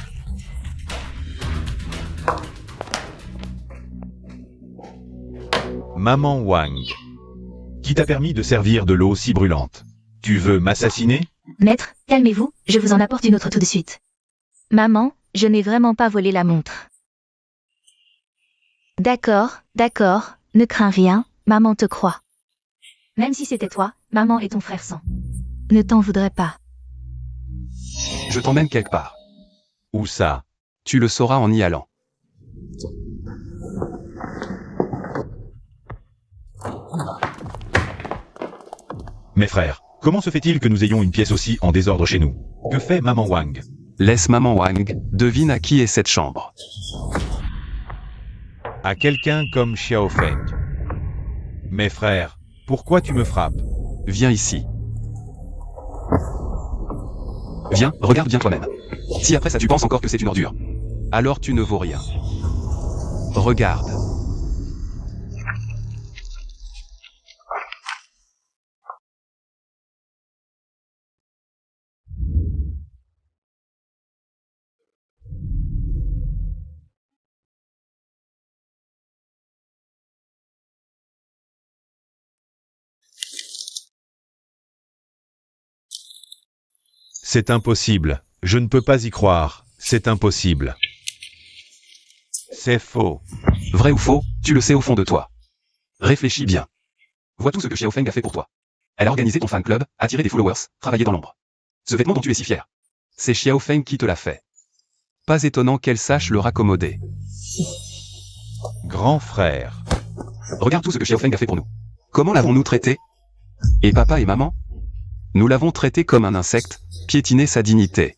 Maman Wang. Qui t'a permis de servir de l'eau si brûlante? Tu veux m'assassiner? Maître, calmez-vous, je vous en apporte une autre tout de suite. Maman, je n'ai vraiment pas volé la montre. D'accord, ne crains rien, maman te croit. Même si c'était toi, maman et ton frère sang. Ne t'en voudrais pas. Je t'emmène quelque part. Où ça? Tu le sauras en y allant. Mes frères, comment se fait-il que nous ayons une pièce aussi en désordre chez nous? Que fait maman Wang? Laisse maman Wang, devine à qui est cette chambre. À quelqu'un comme Xiao Feng. Mes frères, pourquoi tu me frappes? Viens ici. Viens, regarde bien toi-même. Si après ça tu penses encore que c'est une ordure, alors tu ne vaux rien. Regarde. C'est impossible. Je ne peux pas y croire. C'est impossible. C'est faux. Vrai ou faux, tu le sais au fond de toi. Réfléchis bien. Vois tout ce que Xiao Feng a fait pour toi. Elle a organisé ton fan club, attiré des followers, travaillé dans l'ombre. Ce vêtement dont tu es si fier. C'est Xiao Feng qui te l'a fait. Pas étonnant qu'elle sache le raccommoder. Grand frère. Regarde tout ce que Xiao Feng a fait pour nous. Comment l'avons-nous traité? Et papa et maman? Nous l'avons traité comme un insecte, piétiné sa dignité.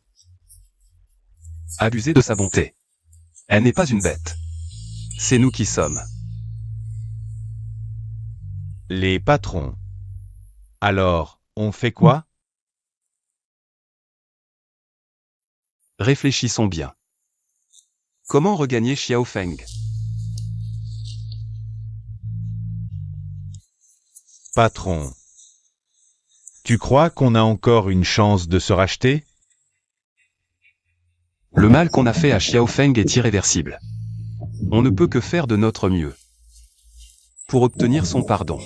Abusé de sa bonté. Elle n'est pas une bête. C'est nous qui sommes. Les patrons. Alors, on fait quoi? Réfléchissons bien. Comment regagner Xiao Feng? Patron. Tu crois qu'on a encore une chance de se racheter? Le mal qu'on a fait à Xiao Feng est irréversible. On ne peut que faire de notre mieux pour obtenir son pardon.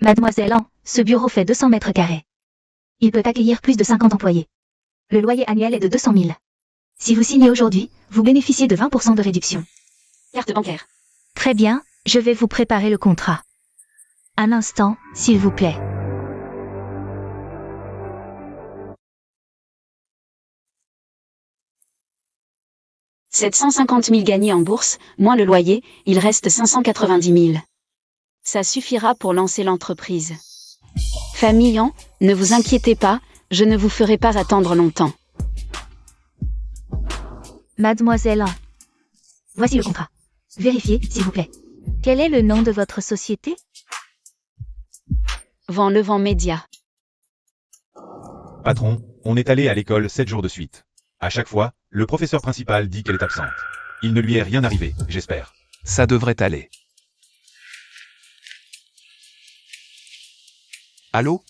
Mademoiselle An, ce bureau fait 200 mètres carrés. Il peut accueillir plus de 50 employés. Le loyer annuel est de 200 000. Si vous signez aujourd'hui, vous bénéficiez de 20% de réduction. Carte bancaire. Très bien, je vais vous préparer le contrat. Un instant, s'il vous plaît. « 750 000 gagnés en bourse, moins le loyer, il reste 590 000. Ça suffira pour lancer l'entreprise. Famille An, ne vous inquiétez pas, je ne vous ferai pas attendre longtemps. Mademoiselle An. Voici le contrat. Vérifiez, s'il vous plaît. Quel est le nom de votre société? Vent Levant Média. Patron, on est allé à l'école 7 jours de suite. À chaque fois, le professeur principal dit qu'elle est absente. Il ne lui est rien arrivé, j'espère. Ça devrait aller. Allô?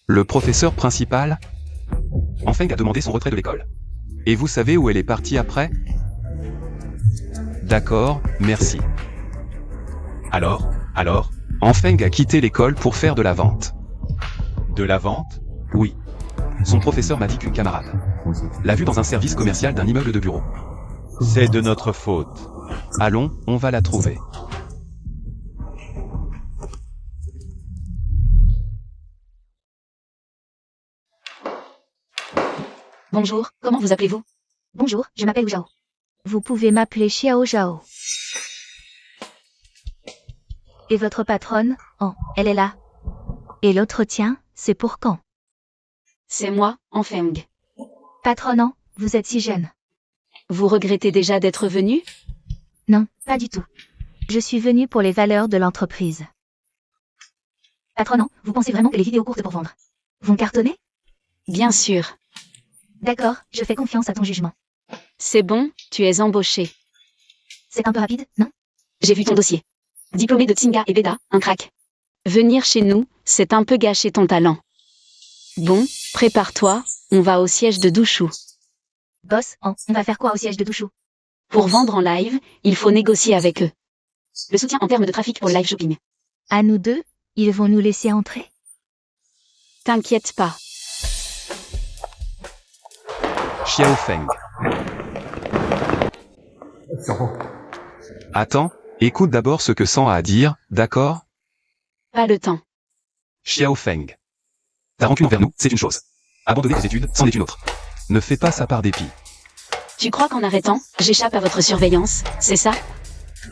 Le professeur principal? Enfin a demandé son retrait de l'école. Et vous savez où elle est partie après? D'accord, merci. Alors? Enfin a quitté l'école pour faire de la vente. De la vente? Oui. Son professeur m'a dit qu'une camarade l'a vue dans un service commercial d'un immeuble de bureau. C'est de notre faute. Allons, on va la trouver. Bonjour, comment vous appelez-vous? Bonjour, je m'appelle Zhao. Vous pouvez m'appeler Xiao Zhao. Et votre patronne? Oh, elle est là. Et l'autre tien, c'est pour quand? C'est moi, Enfeng. Patronne An, vous êtes si jeune. Vous regrettez déjà d'être venu? Non, pas du tout. Je suis venue pour les valeurs de l'entreprise. Patronne An, vous pensez vraiment que les vidéos courtes pour vendre vont cartonner? Bien sûr. D'accord, je fais confiance à ton jugement. C'est bon, tu es embauché. C'est un peu rapide, non? J'ai vu ton dossier. Diplômé de Tsinga et Beda, un crack. Venir chez nous, c'est un peu gâcher ton talent. Bon, prépare-toi, on va au siège de Douchou. Boss, on va faire quoi au siège de Douchou? Pour vendre en live, il faut négocier avec eux. Le soutien en termes de trafic pour le live shopping. À nous deux, ils vont nous laisser entrer? T'inquiète pas. Xiao Feng. Attends, écoute d'abord ce que San a à dire, d'accord? Pas le temps. Xiao Feng. Ta rancune envers nous, c'est une chose. Abandonner tes études, c'en est une autre. Ne fais pas ça par dépit. Tu crois qu'en arrêtant, j'échappe à votre surveillance, c'est ça?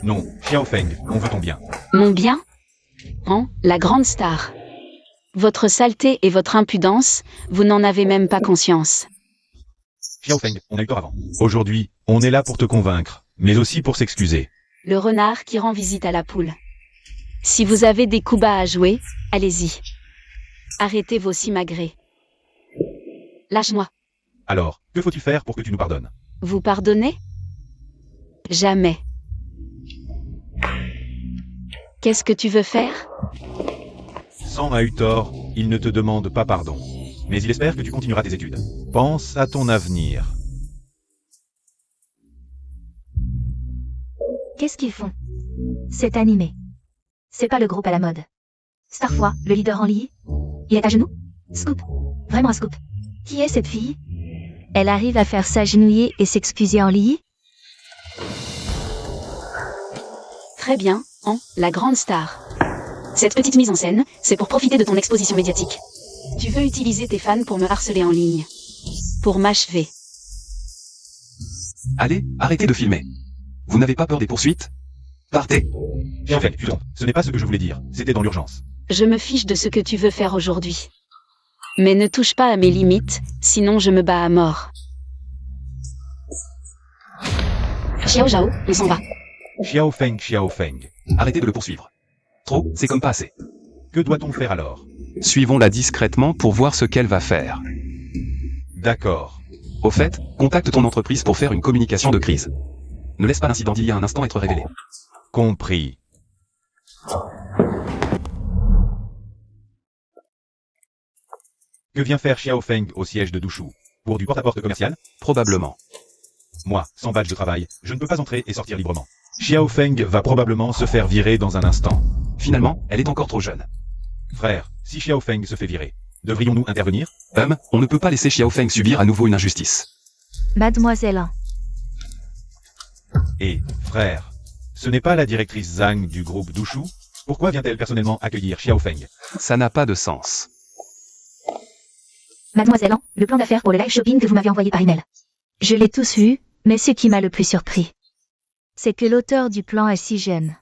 Non, Xiao Feng, on veut ton bien. Mon bien? An, la grande star. Votre saleté et votre impudence, vous n'en avez même pas conscience. Xiao Feng, on a eu tort avant. Aujourd'hui, on est là pour te convaincre, mais aussi pour s'excuser. Le renard qui rend visite à la poule. Si vous avez des coups bas à jouer, allez-y. Arrêtez vos simagrées. Lâche-moi. Alors, que faut-il faire pour que tu nous pardonnes? Vous pardonnez? Jamais. Qu'est-ce que tu veux faire? San a eu tort, il ne te demande pas pardon. Mais il espère que tu continueras tes études. Pense à ton avenir. Qu'est-ce qu'ils font? C'est animé. C'est pas le groupe à la mode. Starfoi, le leader en Lee. Il est à genoux? Scoop. Vraiment un scoop. Qui est cette fille? Elle arrive à faire s'agenouiller et s'excuser en Lee? Très bien, la grande star. Cette petite mise en scène, c'est pour profiter de ton exposition médiatique. Tu veux utiliser tes fans pour me harceler en ligne. Pour m'achever. Allez, arrêtez de filmer. Vous n'avez pas peur des poursuites? Partez. Xiaofeng, tu trompes. Ce n'est pas ce que je voulais dire. C'était dans l'urgence. Je me fiche de ce que tu veux faire aujourd'hui. Mais ne touche pas à mes limites, sinon je me bats à mort. Xiao Zhao, on s'en va. Xiaofeng. Arrêtez de le poursuivre. Trop, c'est comme pas assez. Que doit-on faire alors? Suivons-la discrètement pour voir ce qu'elle va faire. D'accord. Au fait, contacte ton entreprise pour faire une communication de crise. Ne laisse pas l'incident d'il y a un instant être révélé. Compris. Que vient faire Xiaofeng au siège de Dushu? Pour du porte-à-porte commercial? Probablement. Moi, sans badge de travail, je ne peux pas entrer et sortir librement. Xiaofeng va probablement se faire virer dans un instant. Finalement, elle est encore trop jeune. Frère, si Xiaofeng se fait virer, devrions-nous intervenir? On ne peut pas laisser Xiaofeng subir à nouveau une injustice. Mademoiselle 1. Et, frère, ce n'est pas la directrice Zhang du groupe Dushu? Pourquoi vient-elle personnellement accueillir Xiaofeng? Ça n'a pas de sens. Mademoiselle 1, le plan d'affaires pour le live shopping que vous m'avez envoyé par email. Je l'ai tous eu, mais ce qui m'a le plus surpris, c'est que l'auteur du plan est si jeune.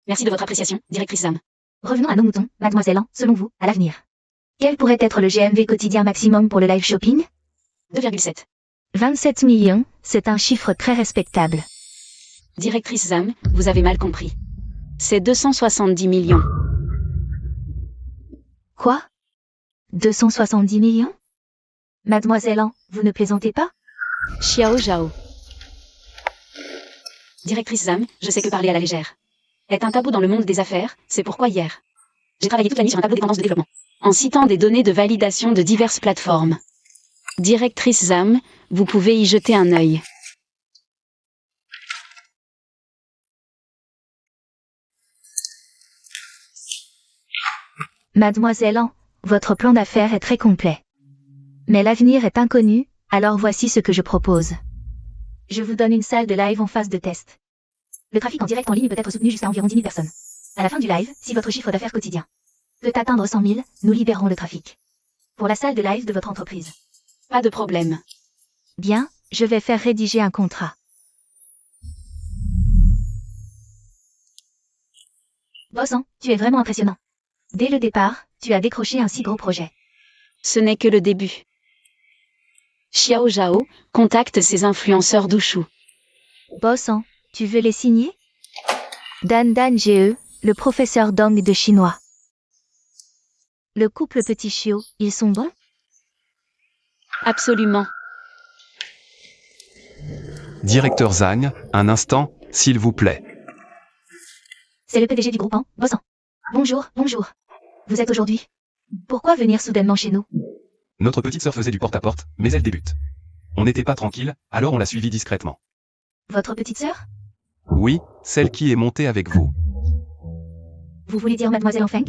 Merci de votre appréciation, directrice Zhang. Revenons à nos moutons, Mademoiselle 1, selon vous, à l'avenir. Quel pourrait être le GMV quotidien maximum pour le live shopping? 2,7. 27 millions, c'est un chiffre très respectable. Directrice Zhang, vous avez mal compris. C'est 270 millions. Quoi? 270 millions? Mademoiselle 1, vous ne plaisantez pas? Xiao Zhao. Directrice Zhang, je sais que parler à la légère est un tabou dans le monde des affaires, c'est pourquoi hier, j'ai travaillé toute la nuit sur un tableau des tendances de développement, en citant des données de validation de diverses plateformes. Directrice Zhang, vous pouvez y jeter un œil. Mademoiselle 1, votre plan d'affaires est très complet. Mais l'avenir est inconnu, alors voici ce que je propose. Je vous donne une salle de live en phase de test. Le trafic en direct en ligne peut être soutenu jusqu'à environ 10 000 personnes. À la fin du live, si votre chiffre d'affaires quotidien peut atteindre 100 000, nous libérerons le trafic. Pour la salle de live de votre entreprise. Pas de problème. Bien, je vais faire rédiger un contrat. Boss, tu es vraiment impressionnant. Dès le départ, tu as décroché un si gros projet. Ce n'est que le début. Xiao Zhao, contacte ses influenceurs Dushu. Boss, tu veux les signer? Dan GE, le professeur Dong de chinois. Le couple Petit Chiot, ils sont bons? Absolument. Directeur Zhang, un instant, s'il vous plaît. C'est le PDG du groupe, Boss. Bonjour. Vous êtes aujourd'hui? Pourquoi venir soudainement chez nous? Notre petite sœur faisait du porte-à-porte, mais elle débute. On n'était pas tranquille, alors on l'a suivie discrètement. Votre petite sœur? Oui, celle qui est montée avec vous. Vous voulez dire Mademoiselle Enfeng?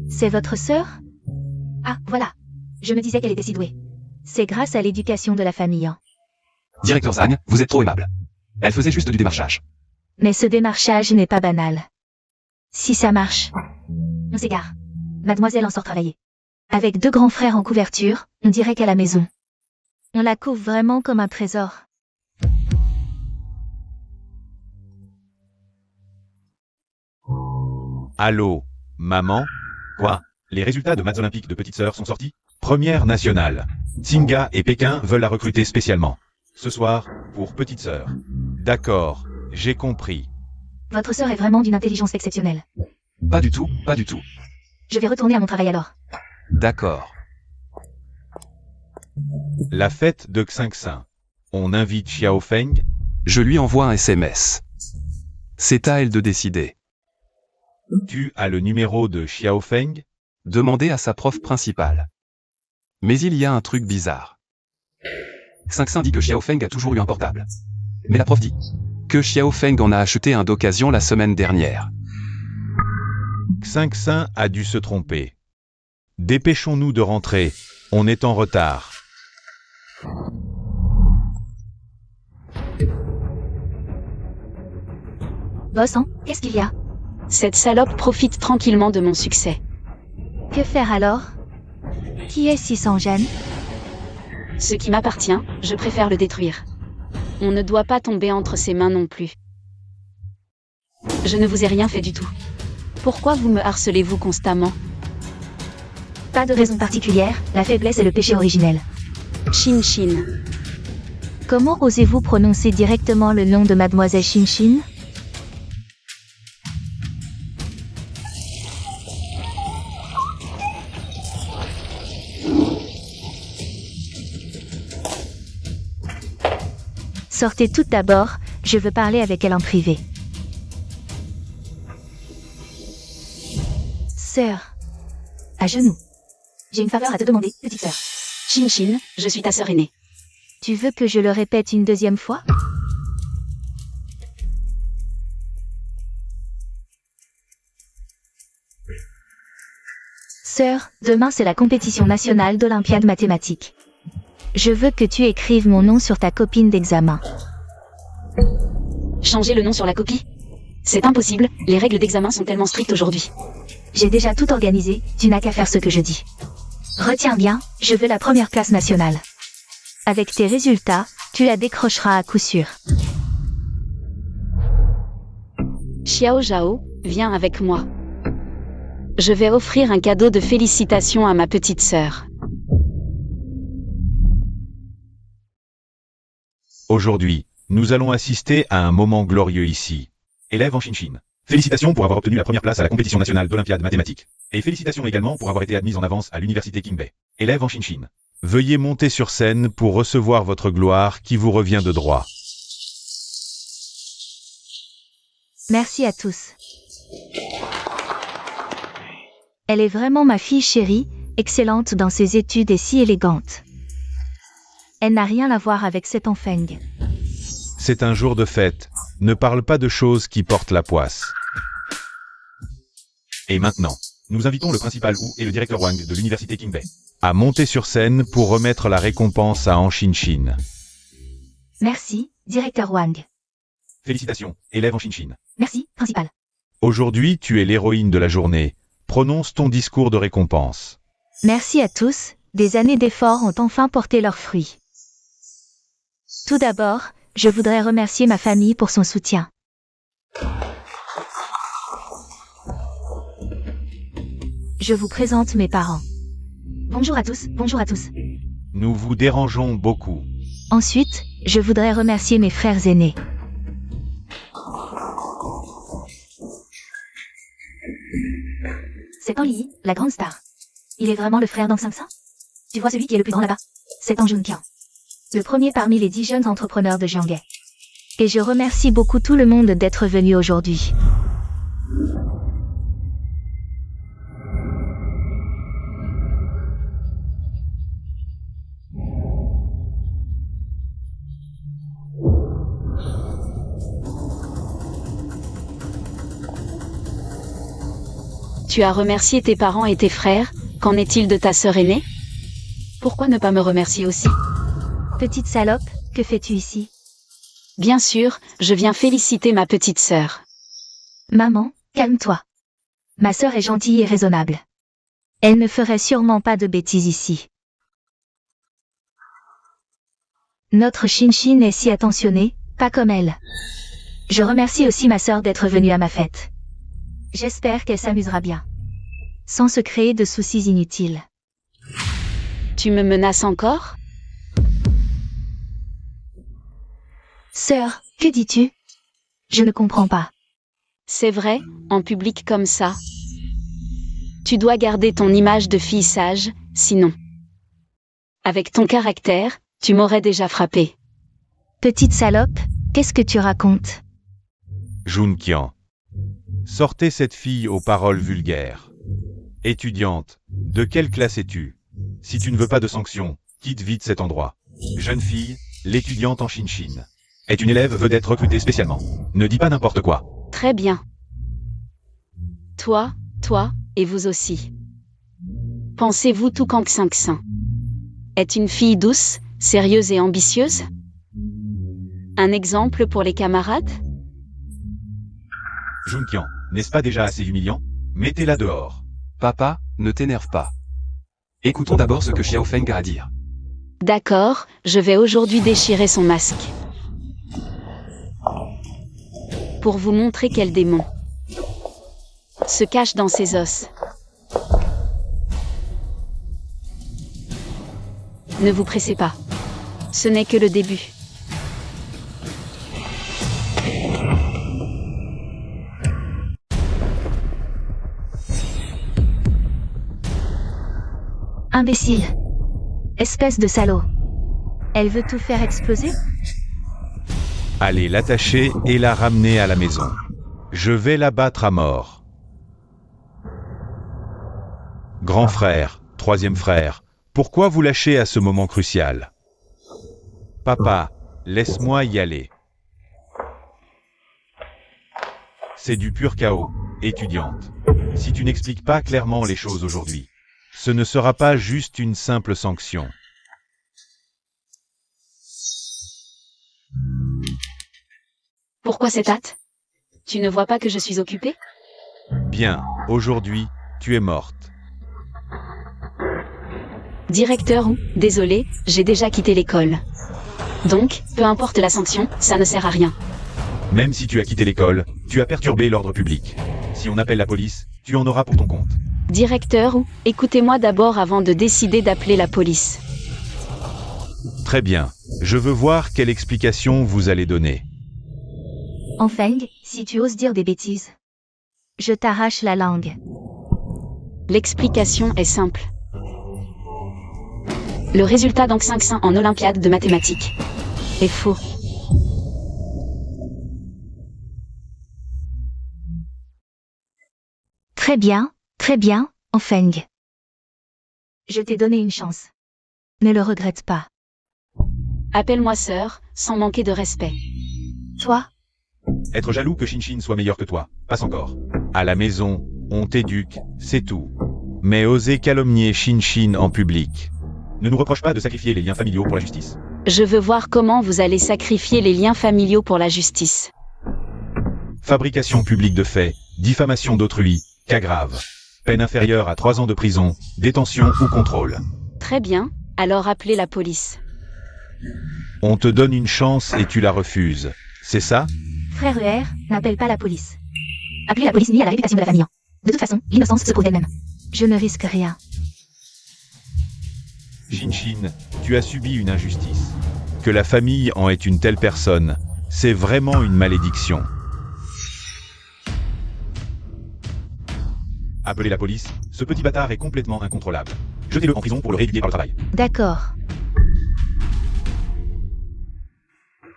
C'est votre sœur? Ah, voilà. Je me disais qu'elle était si douée. C'est grâce à l'éducation de la famille. Directeur Zhang, vous êtes trop aimable. Elle faisait juste du démarchage. Mais ce démarchage n'est pas banal. Si ça marche, on s'égare. Mademoiselle en sort travailler. Avec 2 grands frères en couverture, on dirait qu'à la maison. On la couvre vraiment comme un trésor. Allô, maman? Quoi? Les résultats de maths olympiques de petite sœur sont sortis? Première nationale. Tsinga et Pékin veulent la recruter spécialement. Ce soir, pour petite sœur. D'accord, j'ai compris. Votre sœur est vraiment d'une intelligence exceptionnelle. Pas du tout, pas du tout. Je vais retourner à mon travail alors. D'accord. La fête de Xingxin. On invite Xiaofeng? Je lui envoie un SMS. C'est à elle de décider. Tu as le numéro de Xiaofeng? Demandez à sa prof principale. Mais il y a un truc bizarre. Xingxin dit que Xiaofeng a toujours eu un portable. Mais la prof dit Que Xiaofeng en a acheté un d'occasion la semaine dernière. Xingxin a dû se tromper. Dépêchons-nous de rentrer, on est en retard. Boss, hein, qu'est-ce qu'il y a? Cette salope profite tranquillement de mon succès. Que faire alors? Qui est si sans gêne? Ce qui m'appartient, je préfère le détruire. On ne doit pas tomber entre ses mains non plus. Je ne vous ai rien fait du tout. Pourquoi vous me harcelez-vous constamment? Pas de raison particulière, la faiblesse est le péché originel. Shin. Comment osez-vous prononcer directement le nom de mademoiselle Shin? Sortez toutes d'abord, je veux parler avec elle en privé. Sœur. À genoux. J'ai une faveur à te demander, petite sœur. Shin, je suis ta sœur aînée. Tu veux que je le répète une deuxième fois? Sœur, demain c'est la compétition nationale d'Olympiade mathématique. Je veux que tu écrives mon nom sur ta copine d'examen. Changer le nom sur la copie? C'est impossible, les règles d'examen sont tellement strictes aujourd'hui. J'ai déjà tout organisé, tu n'as qu'à faire ce que je dis. Retiens bien, je veux la première place nationale. Avec tes résultats, tu la décrocheras à coup sûr. Xiao Zhao, viens avec moi. Je vais offrir un cadeau de félicitations à ma petite sœur. Aujourd'hui, nous allons assister à un moment glorieux ici. Élève en Shin. Félicitations pour avoir obtenu la première place à la compétition nationale d'Olympiade mathématique. Et félicitations également pour avoir été admise en avance à l'université Kingbei. Élève en Shin. Veuillez monter sur scène pour recevoir votre gloire qui vous revient de droit. Merci à tous. Elle est vraiment ma fille chérie, excellente dans ses études et si élégante. Elle n'a rien à voir avec cet Feng. C'est un jour de fête, ne parle pas de choses qui portent la poisse. Et maintenant, nous invitons le principal Wu et le directeur Wang de l'université Kingbei à monter sur scène pour remettre la récompense à Han Shin. Merci, directeur Wang. Félicitations, élève en Shin. Merci, principal. Aujourd'hui, tu es l'héroïne de la journée. Prononce ton discours de récompense. Merci à tous, des années d'efforts ont enfin porté leurs fruits. Tout d'abord, je voudrais remercier ma famille pour son soutien. Je vous présente mes parents. Bonjour à tous, bonjour à tous. Nous vous dérangeons beaucoup. Ensuite, je voudrais remercier mes frères aînés. C'est Li, la grande star. Il est vraiment le frère d'Ang Xingxin? Tu vois celui qui est le plus grand là-bas? C'est Tang Junqian. Le premier parmi les 10 jeunes entrepreneurs de Jianghe. Et je remercie beaucoup tout le monde d'être venu aujourd'hui. Tu as remercié tes parents et tes frères, qu'en est-il de ta sœur aînée? Pourquoi ne pas me remercier aussi? Petite salope, que fais-tu ici? Bien sûr, je viens féliciter ma petite sœur. Maman, calme-toi. Ma sœur est gentille et raisonnable. Elle ne ferait sûrement pas de bêtises ici. Notre Shin est si attentionnée, pas comme elle. Je remercie aussi ma sœur d'être venue à ma fête. J'espère qu'elle s'amusera bien. Sans se créer de soucis inutiles. Tu me menaces encore? Sœur, que dis-tu? Je ne comprends pas. C'est vrai, en public comme ça. Tu dois garder ton image de fille sage, sinon. Avec ton caractère, tu m'aurais déjà frappé. Petite salope, qu'est-ce que tu racontes? Junqian. Sortez cette fille aux paroles vulgaires. Étudiante, de quelle classe es-tu? Si tu ne veux pas de sanctions, quitte vite cet endroit. Jeune fille, l'étudiante en Shin. est une élève vedette recrutée spécialement. Ne dis pas n'importe quoi. Très bien. Toi, et vous aussi. Pensez-vous tout Kang Sang est une fille douce, sérieuse et ambitieuse? Un exemple pour les camarades? Junkian, n'est-ce pas déjà assez humiliant? Mettez-la dehors. Papa, ne t'énerve pas. Écoutons d'abord ce que Xiao Feng a à dire. D'accord, je vais aujourd'hui déchirer son masque. Pour vous montrer quel démon se cache dans ses os. Ne vous pressez pas. Ce n'est que le début. Imbécile. Espèce de salaud. Elle veut tout faire exploser? Allez l'attacher et la ramener à la maison. Je vais la battre à mort. Grand frère, troisième frère, pourquoi vous lâchez à ce moment crucial? Papa, laisse-moi y aller. C'est du pur chaos, étudiante. Si tu n'expliques pas clairement les choses aujourd'hui, ce ne sera pas juste une simple sanction. Pourquoi cette hâte? Tu ne vois pas que je suis occupée? Bien, aujourd'hui, tu es morte. Directeur ou, désolé, j'ai déjà quitté l'école. Donc, peu importe la sanction, ça ne sert à rien. Même si tu as quitté l'école, tu as perturbé l'ordre public. Si on appelle la police, tu en auras pour ton compte. Directeur ou, écoutez-moi d'abord avant de décider d'appeler la police. Très bien, je veux voir quelle explication vous allez donner. Feng, si tu oses dire des bêtises, je t'arrache la langue. L'explication est simple. Le résultat d'Ang Sang en Olympiade de mathématiques est faux. Très bien, Feng. Je t'ai donné une chance. Ne le regrette pas. Appelle-moi sœur, sans manquer de respect. Toi, Être jaloux que Shinshin soit meilleur que toi, passe encore. À la maison, on t'éduque, c'est tout. Mais oser calomnier Shinshin en public. Ne nous reproche pas de sacrifier les liens familiaux pour la justice. Je veux voir comment vous allez sacrifier les liens familiaux pour la justice. Fabrication publique de faits, diffamation d'autrui, cas grave. Peine inférieure à 3 ans de prison, détention ou contrôle. Très bien, alors appelez la police. On te donne une chance et tu la refuses. C'est ça? frère ER, n'appelle pas la police. Appeler la police nuit à la réputation de la famille. De toute façon, l'innocence se prouve d'elle-même. Je ne risque rien. Shinshin, tu as subi une injustice. Que la famille en ait une telle personne, c'est vraiment une malédiction. Appelez la police, ce petit bâtard est complètement incontrôlable. Jetez-le en prison pour le rééduquer par le travail. D'accord.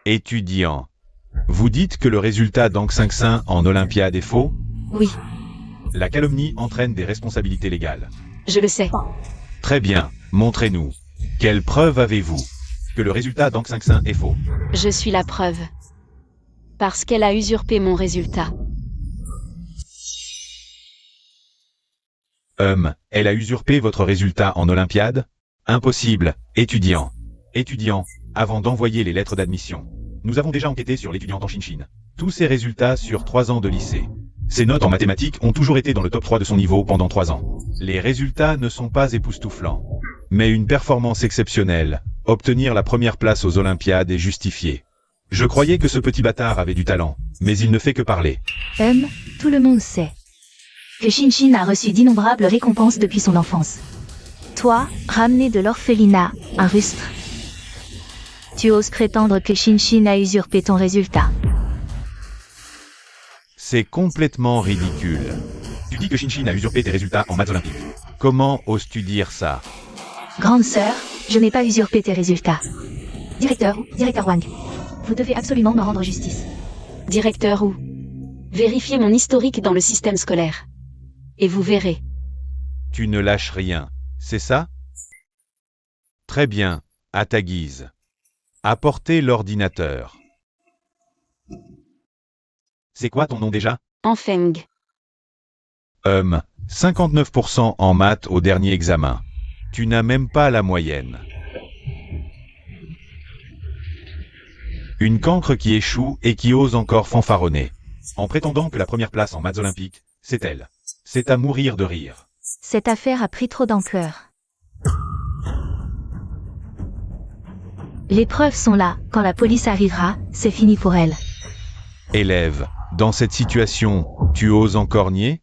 Étudiant. Vous dites que le résultat d'Ang Sang en Olympiade est faux? Oui, La calomnie entraîne des responsabilités légales. Je le sais. Très bien, montrez-nous. Quelle preuve avez-vous que le résultat d'Ang Sang est faux? Je suis la preuve. Parce qu'elle a usurpé mon résultat. Elle a usurpé votre résultat en Olympiade? Impossible, étudiant. Étudiant, avant d'envoyer les lettres d'admission, nous avons déjà enquêté sur l'étudiante en Shinshin. Tous ses résultats sur 3 ans de lycée. Ses notes en mathématiques ont toujours été dans le top 3 de son niveau pendant 3 ans. Les résultats ne sont pas époustouflants. Mais une performance exceptionnelle, obtenir la première place aux Olympiades est justifiée. Je croyais que ce petit bâtard avait du talent, mais il ne fait que parler. tout le monde sait que Shinshin a reçu d'innombrables récompenses depuis son enfance. Toi, ramené de l'orphelinat, un rustre. Tu oses prétendre que Shinshin a usurpé ton résultat. C'est complètement ridicule. Tu dis que Shinshin a usurpé tes résultats en maths olympiques. Comment oses-tu dire ça? Grande sœur, je n'ai pas usurpé tes résultats. Directeur Wang, vous devez absolument me rendre justice. Directeur ou, vérifiez mon historique dans le système scolaire. Et vous verrez. Tu ne lâches rien, c'est ça? Très bien, à ta guise. Apportez l'ordinateur. C'est quoi ton nom déjà? Enfeng. 59% en maths au dernier examen. Tu n'as même pas la moyenne. Une cancre qui échoue et qui ose encore fanfaronner, en prétendant que la première place en maths olympiques, c'est elle. C'est à mourir de rire. Cette affaire a pris trop d'ampleur. Les preuves sont là, quand la police arrivera, c'est fini pour elle. Élève, dans cette situation, tu oses encore nier?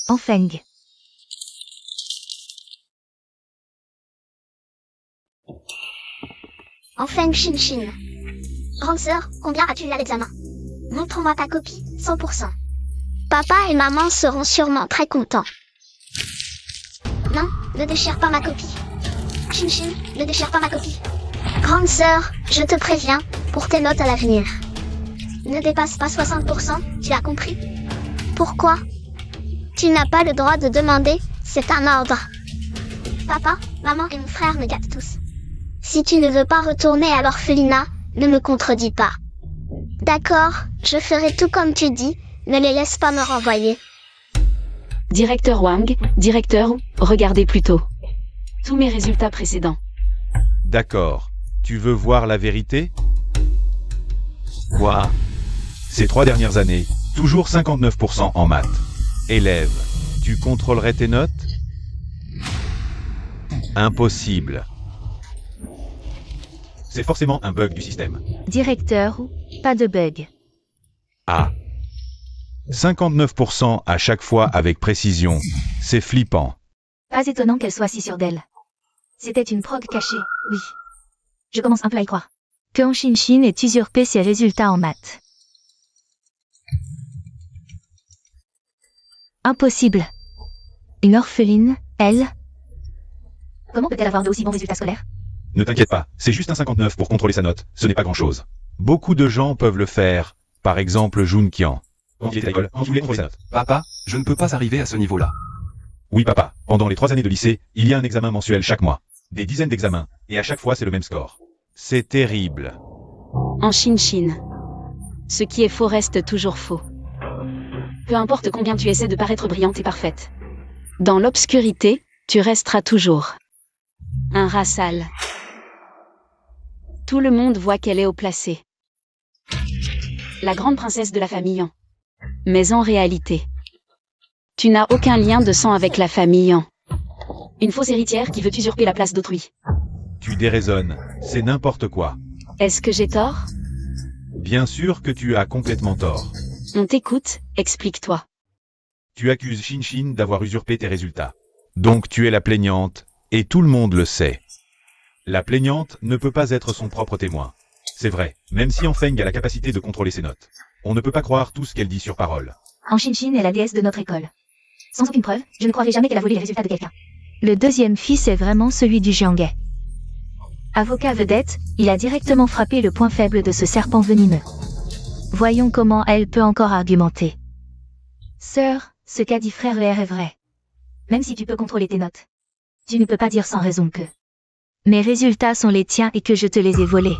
Enfeng. Enfeng Shinshin. Grande sœur, combien as-tu eu à l'examen? Montre-moi ta copie, 100%. Papa et maman seront sûrement très contents. Non, ne déchire pas ma copie. Shinshin, ne déchire pas ma copie. Grande sœur, je te préviens, pour tes notes à l'avenir. Ne dépasse pas 60%, tu as compris? Pourquoi? Tu n'as pas le droit de demander, c'est un ordre. Papa, maman et mon frère me gâtent tous. Si tu ne veux pas retourner à l'orphelinat, ne me contredis pas. D'accord, je ferai tout comme tu dis, ne les laisse pas me renvoyer. Directeur Wang, directeur, regardez plutôt. Tous mes résultats précédents. D'accord. Tu veux voir la vérité? Quoi? Ces 3 dernières années, toujours 59% en maths. Élève, tu contrôlerais tes notes? Impossible. C'est forcément un bug du système. Directeur, pas de bug. Ah. 59% à chaque fois avec précision. C'est flippant. Pas étonnant qu'elle soit si sûre d'elle. C'était une prog cachée, oui. Je commence un peu à y croire. Que en Shinshin ait usurpé ses résultats en maths. Impossible. Une orpheline, elle? Comment peut-elle avoir d'aussi bons résultats scolaires? Ne t'inquiète pas, c'est juste un 59 pour contrôler sa note, ce n'est pas grand-chose. Beaucoup de gens peuvent le faire, par exemple Jun Qian. Quand il était à l'école, il voulait contrôler sa note. Papa, je ne peux pas arriver à ce niveau-là. Oui papa, pendant les 3 années de lycée, il y a un examen mensuel chaque mois. Des dizaines d'examens, et à chaque fois c'est le même score. C'est terrible. En Shinshin. Ce qui est faux reste toujours faux. Peu importe combien tu essaies de paraître brillante et parfaite. Dans l'obscurité, tu resteras toujours un rat sale. Tout le monde voit qu'elle est haut placée. La grande princesse de la famille Yan. Mais en réalité, tu n'as aucun lien de sang avec la famille Yan. Une fausse héritière qui veut usurper la place d'autrui. Tu déraisonnes, c'est n'importe quoi. Est-ce que j'ai tort? Bien sûr que tu as complètement tort. On t'écoute, explique-toi. Tu accuses Shinshin d'avoir usurpé tes résultats. Donc tu es la plaignante, et tout le monde le sait. La plaignante ne peut pas être son propre témoin. C'est vrai, même si Enfeng a la capacité de contrôler ses notes. On ne peut pas croire tout ce qu'elle dit sur parole. En Shinshin est la déesse de notre école. Sans aucune preuve, je ne croirais jamais qu'elle a volé les résultats de quelqu'un. Le deuxième fils est vraiment celui du Jianghe. Avocat vedette, il a directement frappé le point faible de ce serpent venimeux. Voyons comment elle peut encore argumenter. Sœur, ce qu'a dit frère ER est vrai. Même si tu peux contrôler tes notes, tu ne peux pas dire sans raison que mes résultats sont les tiens et que je te les ai volés.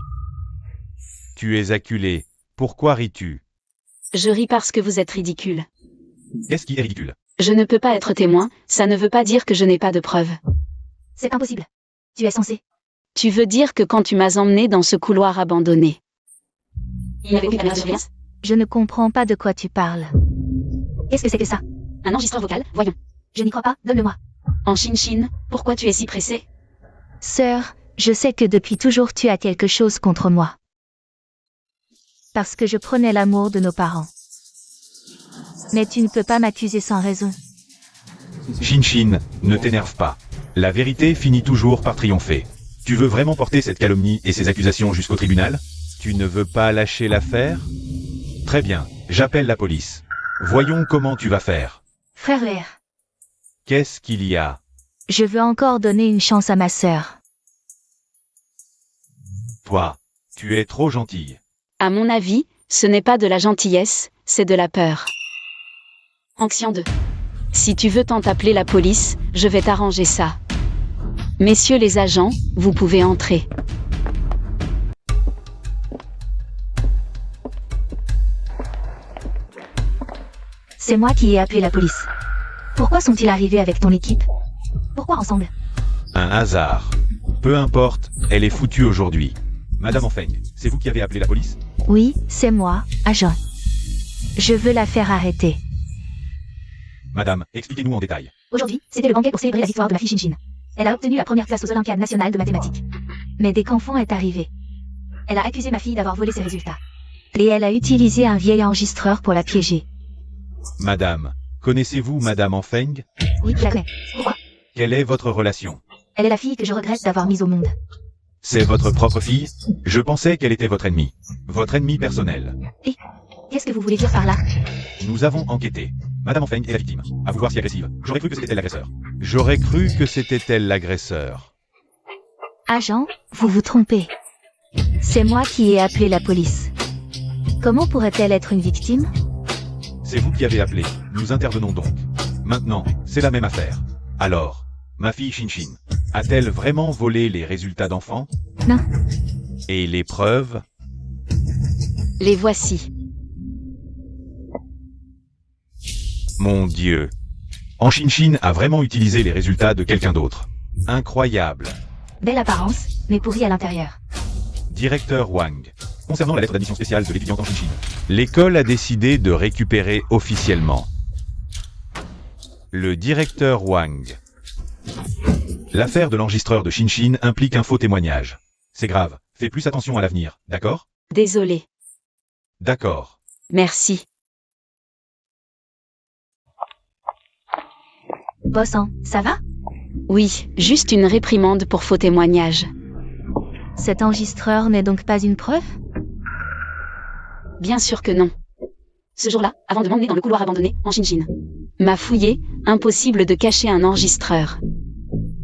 Tu es acculé. Pourquoi ris-tu? Je ris parce que vous êtes ridicule. Qu'est-ce qui est ridicule? Je ne peux pas être témoin, ça ne veut pas dire que je n'ai pas de preuves. C'est impossible. Tu es censé. Tu veux dire que quand tu m'as emmené dans ce couloir abandonné, il n'y avait aucune caméra de surveillance? Je ne comprends pas de quoi tu parles. Qu'est-ce que c'est que ça? Un enregistreur vocal, voyons. Je n'y crois pas, donne-le-moi. En Shinshin, pourquoi tu es si pressé? Sœur, je sais que depuis toujours tu as quelque chose contre moi. Parce que je prenais l'amour de nos parents. Mais tu ne peux pas m'accuser sans raison. Shinshin, ne t'énerve pas. La vérité finit toujours par triompher. Tu veux vraiment porter cette calomnie et ces accusations jusqu'au tribunal? Tu ne veux pas lâcher l'affaire? Très bien, j'appelle la police. Voyons comment tu vas faire. Frère ER, Qu'est-ce qu'il y a? je veux encore donner une chance à ma sœur. Toi, tu es trop gentille. À mon avis, ce n'est pas de la gentillesse, c'est de la peur. Anxian 2. Si tu veux t'en appeler la police, je vais t'arranger ça. Messieurs les agents, vous pouvez entrer. C'est moi qui ai appelé la police. Pourquoi sont-ils arrivés avec ton équipe? Pourquoi ensemble? Un hasard. Peu importe, elle est foutue aujourd'hui. Madame Enfeng, c'est vous qui avez appelé la police? Oui, c'est moi, agent. Je veux la faire arrêter. Madame, expliquez-nous en détail. Aujourd'hui, c'était le banquet pour célébrer la victoire de ma fille Shin. Elle a obtenu la première place aux Olympiades nationales de mathématiques. Mais dès qu'enfant est arrivé, elle a accusé ma fille d'avoir volé ses résultats. Et elle a utilisé un vieil enregistreur pour la piéger. Madame, connaissez-vous Madame Enfeng? Oui, je la connais. Pourquoi? Quelle est votre relation? Elle est la fille que je regrette d'avoir mise au monde. C'est votre propre fille? Je pensais qu'elle était votre ennemie. Votre ennemi personnel. Qu'est-ce que vous voulez dire par là? Nous avons enquêté. Madame Enfeng est la victime. À vous voir si agressive. J'aurais cru que c'était elle l'agresseur. J'aurais cru que c'était elle l'agresseur. Agent, vous vous trompez. C'est moi qui ai appelé la police. Comment pourrait-elle être une victime? C'est vous qui avez appelé. Nous intervenons donc. Maintenant, c'est la même affaire. Alors, ma fille Shin a-t-elle vraiment volé les résultats d'enfants? Non. Et les preuves? Les voici. Mon Dieu. En Shin a vraiment utilisé les résultats de quelqu'un d'autre. Incroyable. Belle apparence, mais pourrie à l'intérieur. Directeur Wang. Concernant la lettre d'admission spéciale de l'étudiante en Shin, l'école a décidé de récupérer officiellement. Le directeur Wang. L'affaire de l'enregistreur de Shin implique un faux témoignage. C'est grave. Fais plus attention à l'avenir, d'accord? Désolé. D'accord. Merci. Bossan, ça va? Oui, juste une réprimande pour faux témoignage. Cet enregistreur n'est donc pas une preuve? Bien sûr que non. Ce jour-là, avant de m'emmener dans le couloir abandonné, en Shin m'a fouillé, impossible de cacher un enregistreur.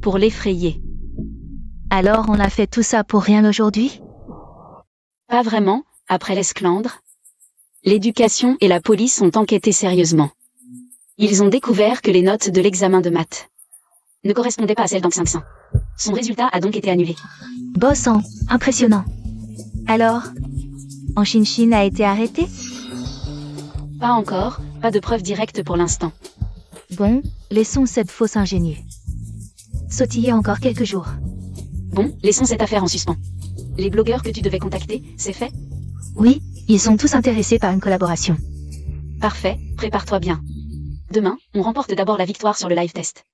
Pour l'effrayer. Alors on a fait tout ça pour rien aujourd'hui? Pas vraiment, après l'esclandre. L'éducation et la police ont enquêté sérieusement. Ils ont découvert que les notes de l'examen de maths ne correspondaient pas à celles d'Ang Sang. Son résultat a donc été annulé. Bossan, impressionnant. Alors, en Shin a été arrêté? Pas encore, pas de preuves directes pour l'instant. Bon, laissons cette fausse ingénue sautiller encore quelques jours. Bon, laissons cette affaire en suspens. Les blogueurs que tu devais contacter, c'est fait? Oui, ils sont tous intéressés par une collaboration. Parfait, prépare-toi bien. Demain, on remporte d'abord la victoire sur le live test.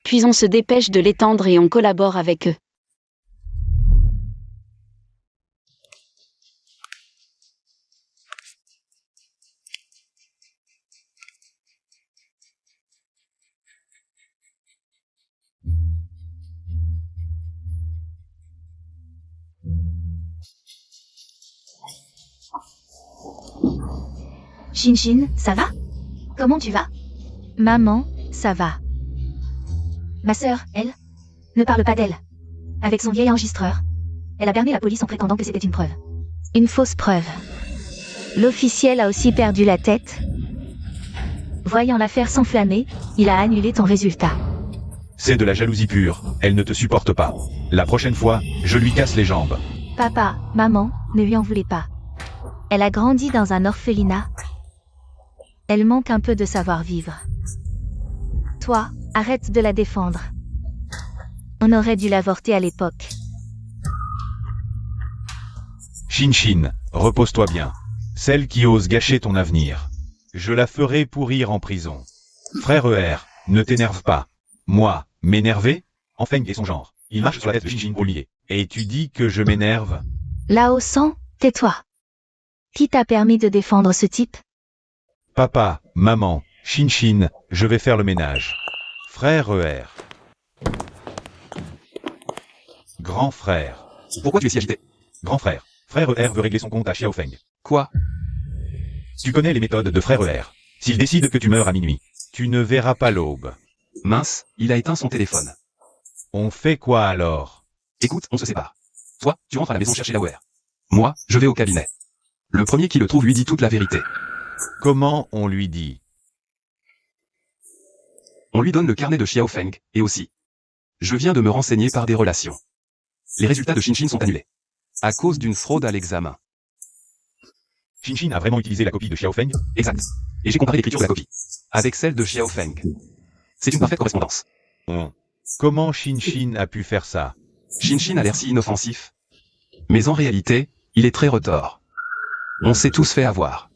Puis on se dépêche de l'étendre et on collabore avec eux. Shin, ça va? Comment tu vas? Maman, ça va. Ma sœur, elle, ne parle pas d'elle. Avec son vieil enregistreur, elle a berné la police en prétendant que c'était une preuve. Une fausse preuve. L'officiel a aussi perdu la tête. Voyant l'affaire s'enflammer, il a annulé ton résultat. C'est de la jalousie pure. Elle ne te supporte pas. La prochaine fois, je lui casse les jambes. Papa, maman, ne lui en voulez pas. Elle a grandi dans un orphelinat. Elle manque un peu de savoir-vivre. Toi, arrête de la défendre. On aurait dû l'avorter à l'époque. Shin, repose-toi bien. Celle qui ose gâcher ton avenir. Je la ferai pourrir en prison. Frère ER, ne t'énerve pas. Moi, m'énerver? Enfeng et son genre. Il marche sur la tête de Shin pour le lier. Et tu dis que je m'énerve? Lao San, tais-toi. Qui t'a permis de défendre ce type? Papa, maman, Shin, je vais faire le ménage. Frère ER. Grand frère. Pourquoi tu es si agité? Grand frère. Frère ER veut régler son compte à Xiaofeng. Quoi? Tu connais les méthodes de frère ER. S'il décide que tu meurs à minuit, tu ne verras pas l'aube. Mince, il a éteint son téléphone. On fait quoi alors? Écoute, on se sépare. Toi, tu rentres à la maison chercher Lauer. Moi, je vais au cabinet. Le premier qui le trouve lui dit toute la vérité. Comment on lui dit? On lui donne le carnet de Xiaofeng, et aussi. Je viens de me renseigner par des relations. Les résultats de Shin sont annulés. À cause d'une fraude à l'examen. Shin a vraiment utilisé la copie de Xiaofeng? Exact. Et j'ai comparé l'écriture de la copie. avec celle de Xiaofeng. C'est une parfaite correspondance. Comment Shin a pu faire ça? Shin a l'air si inoffensif. Mais en réalité, il est très retors. On s'est tous fait avoir.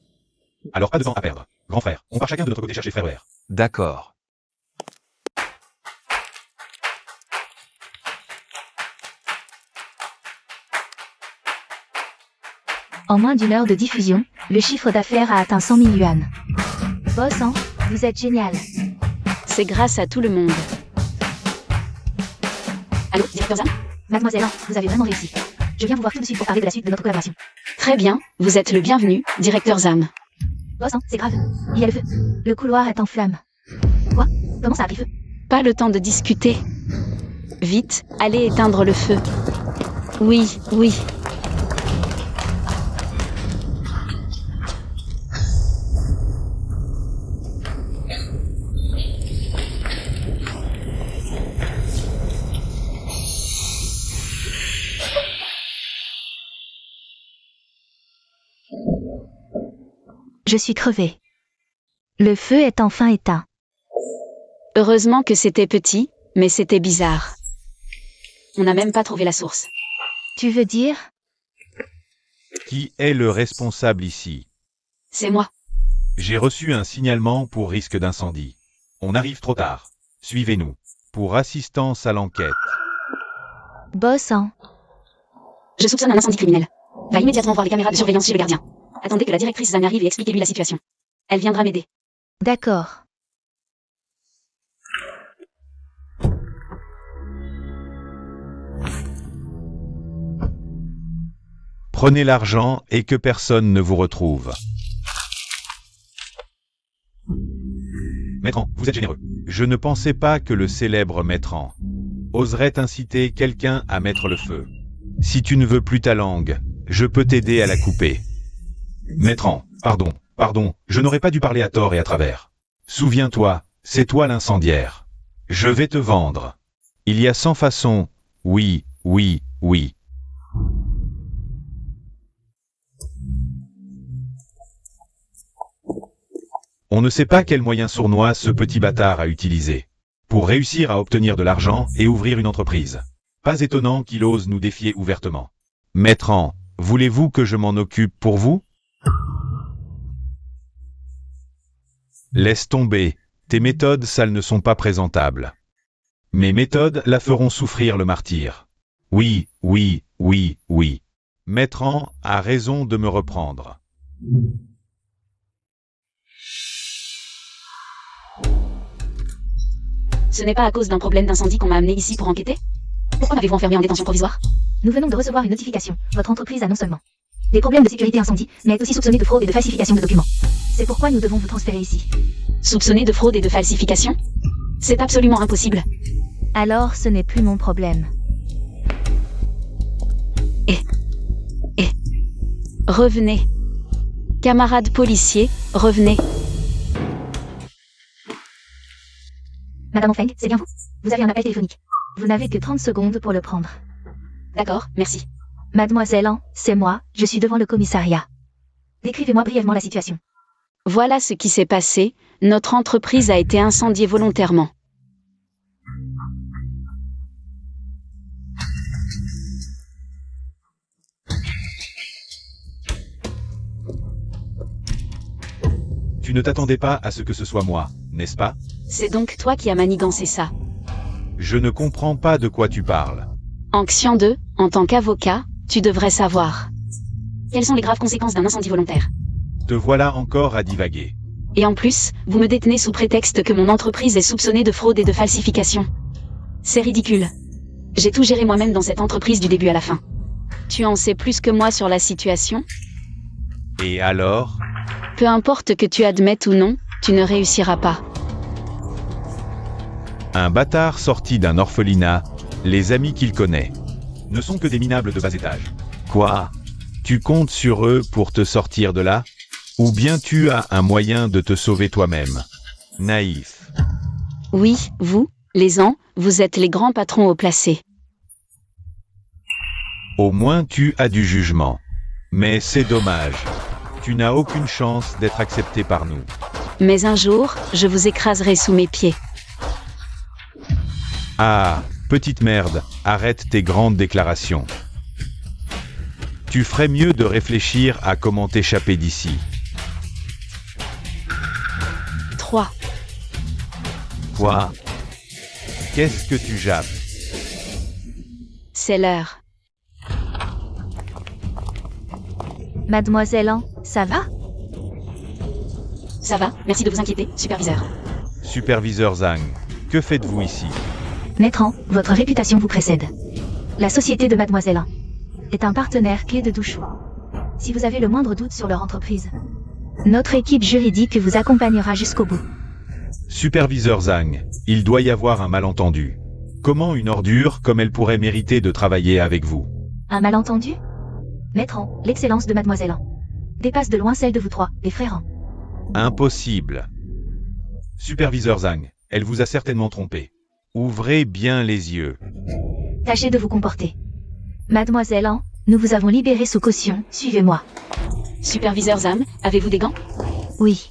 Alors pas de temps à perdre. Grand frère, on part chacun de notre côté chercher frère vert. D'accord. En moins d'une heure de diffusion, le chiffre d'affaires a atteint 100 000 yuan. Boss, hein, vous êtes génial. C'est grâce à tout le monde. Allô, directeur Zam? Mademoiselle, vous avez vraiment réussi. Je viens vous voir tout de suite pour parler de la suite de notre collaboration. Très bien, vous êtes le bienvenu, directeur Zam. Boss, hein, c'est grave. Il y a le feu. Le couloir est en flammes. Quoi? Comment ça a pris feu? Pas le temps de discuter. Vite, allez éteindre le feu. Oui, oui. Je suis crevée. Le feu est enfin éteint. Heureusement que c'était petit, mais c'était bizarre. On n'a même pas trouvé la source. Tu veux dire? Qui est le responsable ici? C'est moi. J'ai reçu un signalement pour risque d'incendie. On arrive trop tard. Suivez-nous. Pour assistance à l'enquête. Boss, hein. Je soupçonne un incendie criminel. Va immédiatement voir les caméras de surveillance chez le gardien. Attendez que la directrice Zan arrive et expliquez-lui la situation. Elle viendra m'aider. D'accord. Prenez l'argent et que personne ne vous retrouve. Maître, vous êtes généreux. Je ne pensais pas que le célèbre Maître oserait inciter quelqu'un à mettre le feu. Si tu ne veux plus ta langue, je peux t'aider à la couper. Maître, pardon, je n'aurais pas dû parler à tort et à travers. Souviens-toi, c'est toi l'incendiaire. Je vais te vendre. Il y a 100 façons. Oui. On ne sait pas quel moyen sournois ce petit bâtard a utilisé pour réussir à obtenir de l'argent et ouvrir une entreprise. Pas étonnant qu'il ose nous défier ouvertement. Maître, voulez-vous que je m'en occupe pour vous? Laisse tomber, tes méthodes sales ne sont pas présentables. Mes méthodes la feront souffrir le martyr. Oui. Maître a raison de me reprendre. Ce n'est pas à cause d'un problème d'incendie qu'on m'a amené ici pour enquêter? Pourquoi m'avez-vous enfermé en détention provisoire? Nous venons de recevoir une notification. Votre entreprise a non seulement des problèmes de sécurité incendie, mais est aussi soupçonnée de fraude et de falsification de documents. C'est pourquoi nous devons vous transférer ici. Soupçonné de fraude et de falsification? C'est absolument impossible. Alors ce n'est plus mon problème. Revenez. Camarades policiers, revenez. Madame Feng, c'est bien vous. Vous avez un appel téléphonique. Vous n'avez que 30 secondes pour le prendre. D'accord, merci. Mademoiselle, c'est moi, je suis devant le commissariat. Décrivez-moi brièvement la situation. Voilà ce qui s'est passé. Notre entreprise a été incendiée volontairement. Tu ne t'attendais pas à ce que ce soit moi, n'est-ce pas? C'est donc toi qui as manigancé ça. Je ne comprends pas de quoi tu parles. Anxian 2, en tant qu'avocat, tu devrais savoir. Quelles sont les graves conséquences d'un incendie volontaire? Te voilà encore à divaguer. Et en plus, vous me détenez sous prétexte que mon entreprise est soupçonnée de fraude et de falsification. C'est ridicule. J'ai tout géré moi-même dans cette entreprise du début à la fin. Tu en sais plus que moi sur la situation? Et alors? Peu importe que tu admettes ou non, tu ne réussiras pas. Un bâtard sorti d'un orphelinat, les amis qu'il connaît ne sont que des minables de bas étage. Quoi? Tu comptes sur eux pour te sortir de là? Ou bien tu as un moyen de te sauver toi-même? Naïf. Oui, vous, les ans, vous êtes les grands patrons haut placés. Au moins tu as du jugement. Mais c'est dommage. Tu n'as aucune chance d'être accepté par nous. Mais un jour, je vous écraserai sous mes pieds. Ah, petite merde, arrête tes grandes déclarations. Tu ferais mieux de réfléchir à comment t'échapper d'ici. 3. Quoi? Qu'est-ce que tu jappes? C'est l'heure. Mademoiselle Anne, ça va? Ça va, merci de vous inquiéter, superviseur. Superviseur Zhang, que faites-vous ici? Maître An, votre réputation vous précède. La société de Mademoiselle An est un partenaire clé de Douchou. Si vous avez le moindre doute sur leur entreprise, notre équipe juridique vous accompagnera jusqu'au bout. Superviseur Zhang, il doit y avoir un malentendu. Comment une ordure comme elle pourrait mériter de travailler avec vous? Un malentendu? Maître An, l'excellence de Mademoiselle An dépasse de loin celle de vous trois, les frères An. Impossible. Superviseur Zhang, elle vous a certainement trompé. Ouvrez bien les yeux. Tâchez de vous comporter. Mademoiselle An, nous vous avons libéré sous caution, suivez-moi. Superviseur Zam, avez-vous des gants? Oui.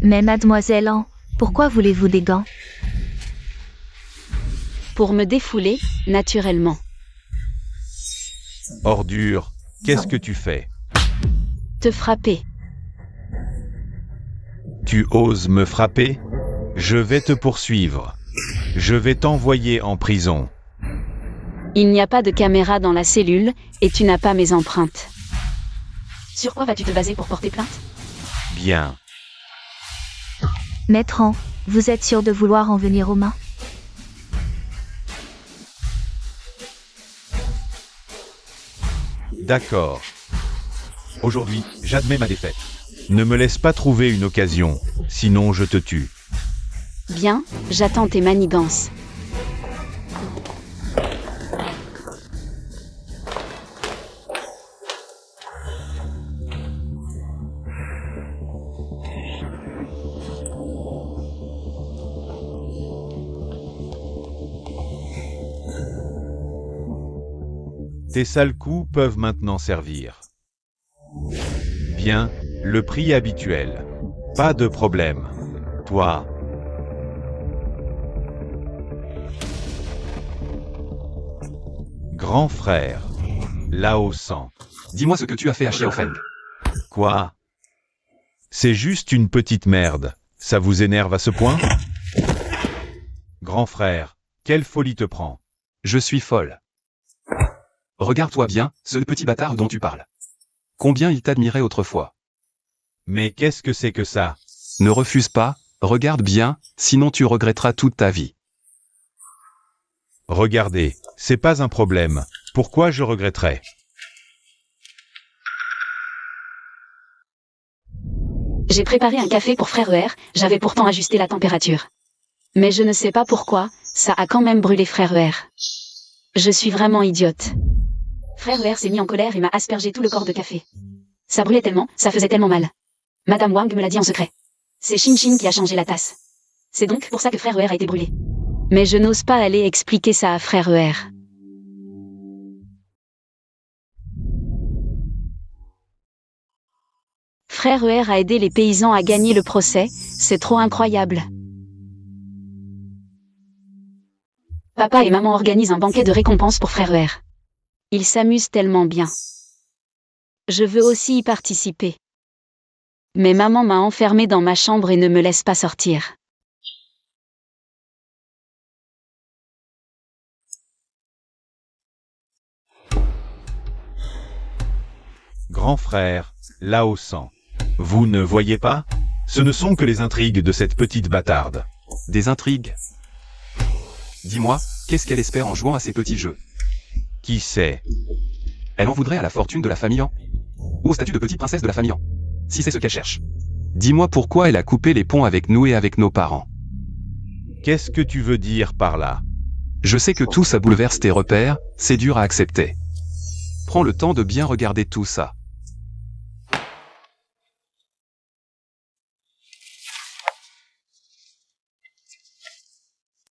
Mais Mademoiselle An, pourquoi voulez-vous des gants? Pour me défouler, naturellement. Ordure, qu'est-ce que tu fais? Te frapper. Tu oses me frapper? Je vais te poursuivre. Je vais t'envoyer en prison. Il n'y a pas de caméra dans la cellule, et tu n'as pas mes empreintes. Sur quoi vas-tu te baser pour porter plainte? Bien. Maître An, vous êtes sûr de vouloir en venir aux mains? D'accord. Aujourd'hui, j'admets ma défaite. Ne me laisse pas trouver une occasion, sinon je te tue. Bien, j'attends tes manigances. Tes sales coups peuvent maintenant servir. Bien, le prix habituel. Pas de problème. Toi. Grand frère. Lao San. Dis-moi ce que tu as fait à Xiaofeng. Quoi? C'est juste une petite merde. Ça vous énerve à ce point? Grand frère, quelle folie te prend? Je suis folle. Regarde-toi bien, ce petit bâtard dont tu parles. Combien il t'admirait autrefois. Mais qu'est-ce que c'est que ça? Ne refuse pas, regarde bien, sinon tu regretteras toute ta vie. Regardez, c'est pas un problème. Pourquoi je regretterais? J'ai préparé un café pour Frère ER, j'avais pourtant ajusté la température. Mais je ne sais pas pourquoi, ça a quand même brûlé Frère ER. Je suis vraiment idiote. Frère ER s'est mis en colère et m'a aspergé tout le corps de café. Ça brûlait tellement, ça faisait tellement mal. Madame Wang me l'a dit en secret. C'est Shin Shin qui a changé la tasse. C'est donc pour ça que Frère ER a été brûlé. Mais je n'ose pas aller expliquer ça à Frère ER. Frère ER a aidé les paysans à gagner le procès, c'est trop incroyable. Papa et maman organisent un banquet de récompense pour Frère ER. Ils s'amusent tellement bien. Je veux aussi y participer. Mais maman m'a enfermée dans ma chambre et ne me laisse pas sortir. Grand frère, Lao San. Vous ne voyez pas? Ce ne sont que les intrigues de cette petite bâtarde. Des intrigues. Dis-moi, qu'est-ce qu'elle espère en jouant à ces petits jeux? Qui sait? Elle en voudrait à la fortune de la famille An? Ou au statut de petite princesse de la famille An? Si c'est ce qu'elle cherche. Dis-moi pourquoi elle a coupé les ponts avec nous et avec nos parents. Qu'est-ce que tu veux dire par là? Je sais que tout ça bouleverse tes repères, c'est dur à accepter. Prends le temps de bien regarder tout ça.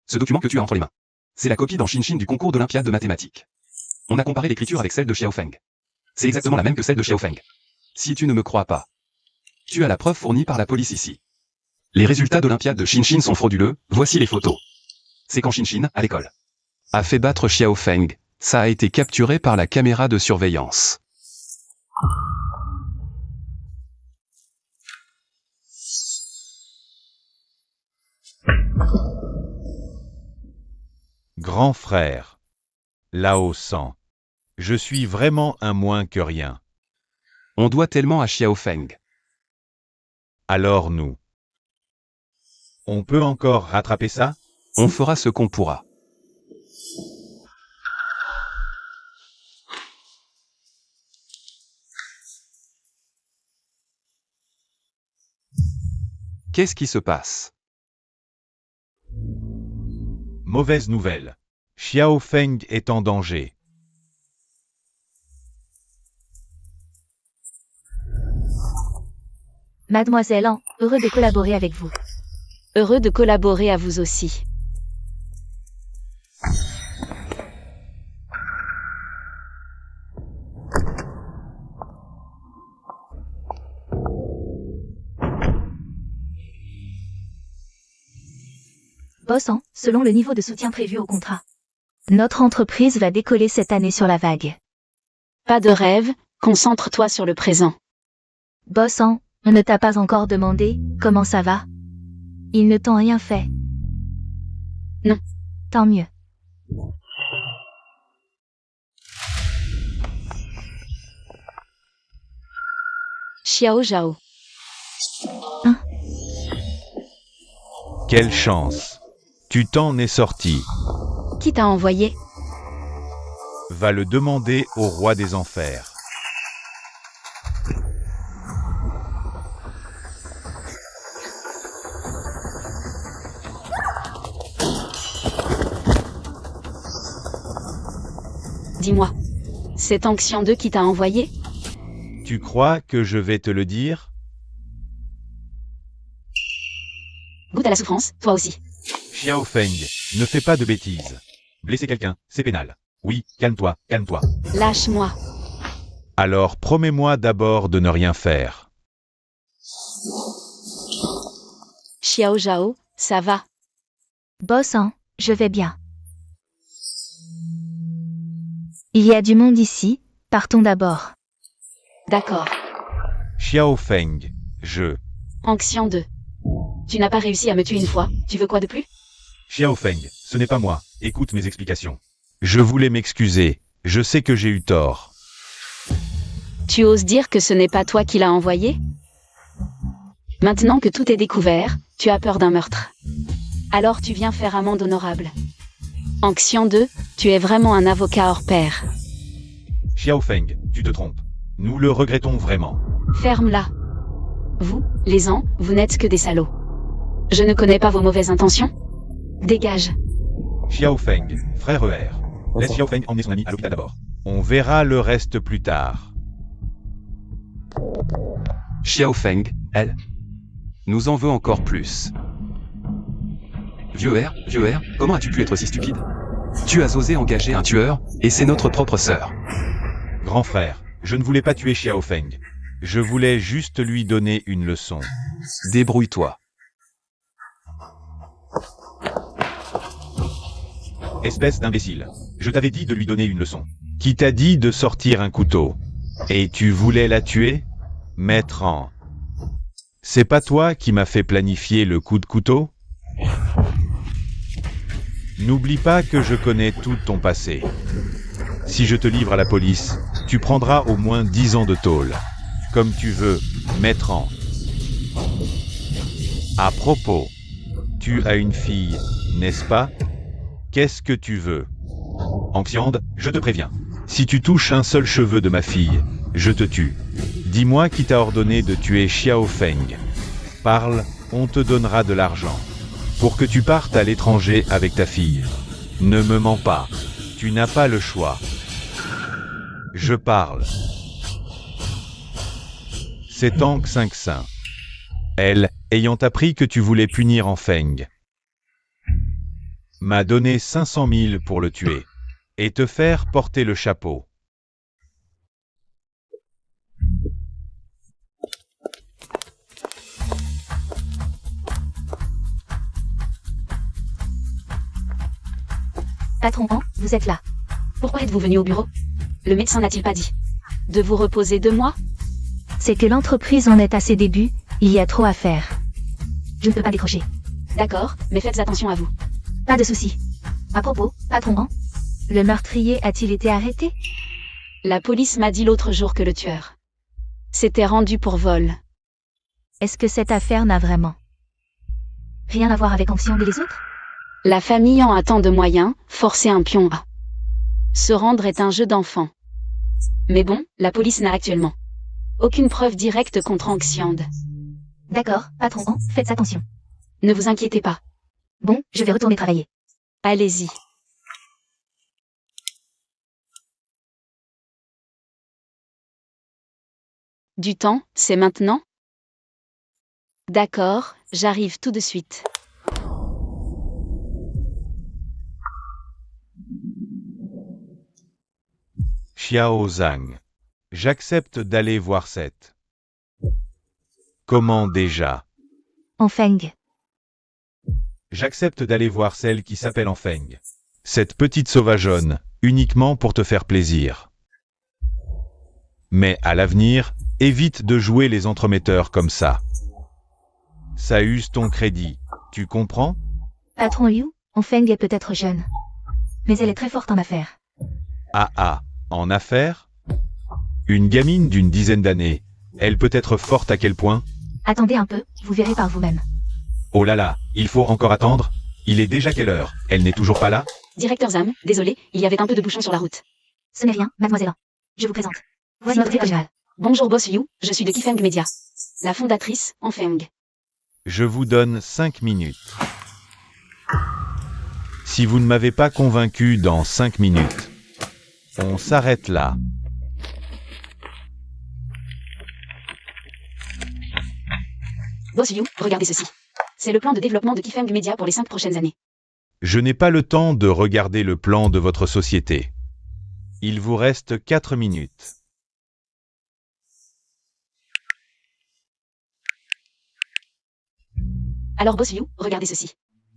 Ce document que tu as entre les mains. C'est la copie dans Shin Shin du concours d'Olympiade de mathématiques. On a comparé l'écriture avec celle de Xiaofeng. C'est exactement la même que celle de Xiaofeng. Si tu ne me crois pas, Tu as la preuve fournie par la police ici. Les résultats d'Olympiade de Shinshin sont frauduleux, voici les photos. C'est quand Shinshin, à l'école, a fait battre Xiao Feng. Ça a été capturé par la caméra de surveillance. Grand frère. Lao San. Je suis vraiment un moins que rien. On doit tellement à Xiao Feng. Alors nous. On peut encore rattraper ça? On fera ce qu'on pourra. Qu'est-ce qui se passe? Mauvaise nouvelle. Xiao Feng est en danger. Mademoiselle An, heureux de collaborer avec vous. Heureux de collaborer à vous aussi. Boss An, selon le niveau de soutien prévu au contrat. Notre entreprise va décoller cette année sur la vague. Pas de rêve, concentre-toi sur le présent. Boss An, on ne t'a pas encore demandé comment ça va? Ils ne t'ont rien fait. Non. Tant mieux. Xiao Zhao. Quelle chance. Tu t'en es sorti. Qui t'a envoyé? Va le demander au roi des enfers. Dis-moi. C'est Anxian 2 qui t'a envoyé? Tu crois que je vais te le dire? Goûte à la souffrance, toi aussi. Xiao Feng, ne fais pas de bêtises. Blesser quelqu'un, c'est pénal. Oui, calme-toi, calme-toi. Lâche-moi. Alors promets-moi d'abord de ne rien faire. Xiao Zhao, ça va. Boss An, je vais bien. Il y a du monde ici, partons d'abord. D'accord. Xiao Feng, je... Anxian 2. Tu n'as pas réussi à me tuer une fois, tu veux quoi de plus? Xiao Feng, ce n'est pas moi. Écoute mes explications. Je voulais m'excuser. Je sais que j'ai eu tort. Tu oses dire que ce n'est pas toi qui l'as envoyé? Maintenant que tout est découvert, tu as peur d'un meurtre. Alors tu viens faire amende honorable. Anxian 2, tu es vraiment un avocat hors pair. Xiao Feng, tu te trompes. Nous le regrettons vraiment. Ferme-la. Vous, les ans, vous n'êtes que des salauds. Je ne connais pas vos mauvaises intentions. Dégage. Xiao Feng, frère ER. Laisse Xiao Feng emmener son ami à l'hôpital d'abord. On verra le reste plus tard. Xiao Feng, elle, nous en veut encore plus. Vieux R, comment as-tu pu être si stupide? Tu as osé engager un tueur, et c'est notre propre sœur. Grand frère, je ne voulais pas tuer Xiao Feng. Je voulais juste lui donner une leçon. Débrouille-toi. Espèce d'imbécile. Je t'avais dit de lui donner une leçon. Qui t'a dit de sortir un couteau? Et tu voulais la tuer? Maître An. C'est pas toi qui m'as fait planifier le coup de couteau? N'oublie pas que je connais tout ton passé. Si je te livre à la police, tu prendras au moins 10 ans de tôle. Comme tu veux, Maître An. À propos, tu as une fille, n'est-ce pas? Qu'est-ce que tu veux? Anxiande, je te préviens. Si tu touches un seul cheveu de ma fille, je te tue. Dis-moi qui t'a ordonné de tuer Xiao Feng. Parle, on te donnera de l'argent. Pour que tu partes à l'étranger avec ta fille. Ne me mens pas. Tu n'as pas le choix. Je parle. C'est Tang Xingxin. Elle, ayant appris que tu voulais punir en Feng, m'a donné 500 000 pour le tuer. Et te faire porter le chapeau. Patron Han, vous êtes là. Pourquoi êtes-vous venu au bureau? Le médecin n'a-t-il pas dit de vous reposer 2 mois? C'est que l'entreprise en est à ses débuts, il y a trop à faire. Je ne peux pas décrocher. D'accord, mais faites attention à vous. Pas de souci. À propos, patron Han, le meurtrier a-t-il été arrêté? La police m'a dit l'autre jour que le tueur s'était rendu pour vol. Est-ce que cette affaire n'a vraiment rien à voir avec Anxiang et les autres? La famille en a tant de moyens, forcer un pion à se rendre est un jeu d'enfant. Mais bon, la police n'a actuellement aucune preuve directe contre Anxiang. D'accord, patron Han, faites attention. Ne vous inquiétez pas. Bon, je vais retourner travailler. Allez-y. Du temps, c'est maintenant? D'accord, j'arrive tout de suite. Xiao Zhang. J'accepte d'aller voir cette. Comment déjà? Enfeng. J'accepte d'aller voir celle qui s'appelle Enfeng. Cette petite sauvageonne, uniquement pour te faire plaisir. Mais à l'avenir, évite de jouer les entremetteurs comme ça. Ça use ton crédit, tu comprends? Patron Liu, Enfeng est peut-être jeune. Mais elle est très forte en affaires. Ah, en affaires? Une gamine d'une dizaine d'années, elle peut être forte à quel point? Attendez un peu, vous verrez par vous-même. Oh là là, il faut encore attendre? Il est déjà quelle heure? Elle n'est toujours pas là? Directeur Zhang, désolé, il y avait un peu de bouchon sur la route. Ce n'est rien, mademoiselle Han. Je vous présente. Voici notre directeur général. Bonjour Boss Liu, je suis de Kifeng Media. La fondatrice, Enfeng. Je vous donne 5 minutes. Si vous ne m'avez pas convaincu dans 5 minutes, on s'arrête là. Boss Liu, regardez ceci. C'est le plan de développement de Kifeng Media pour les 5 prochaines années. Je n'ai pas le temps de regarder le plan de votre société. Il vous reste 4 minutes. Alors Boss Liu, regardez ceci.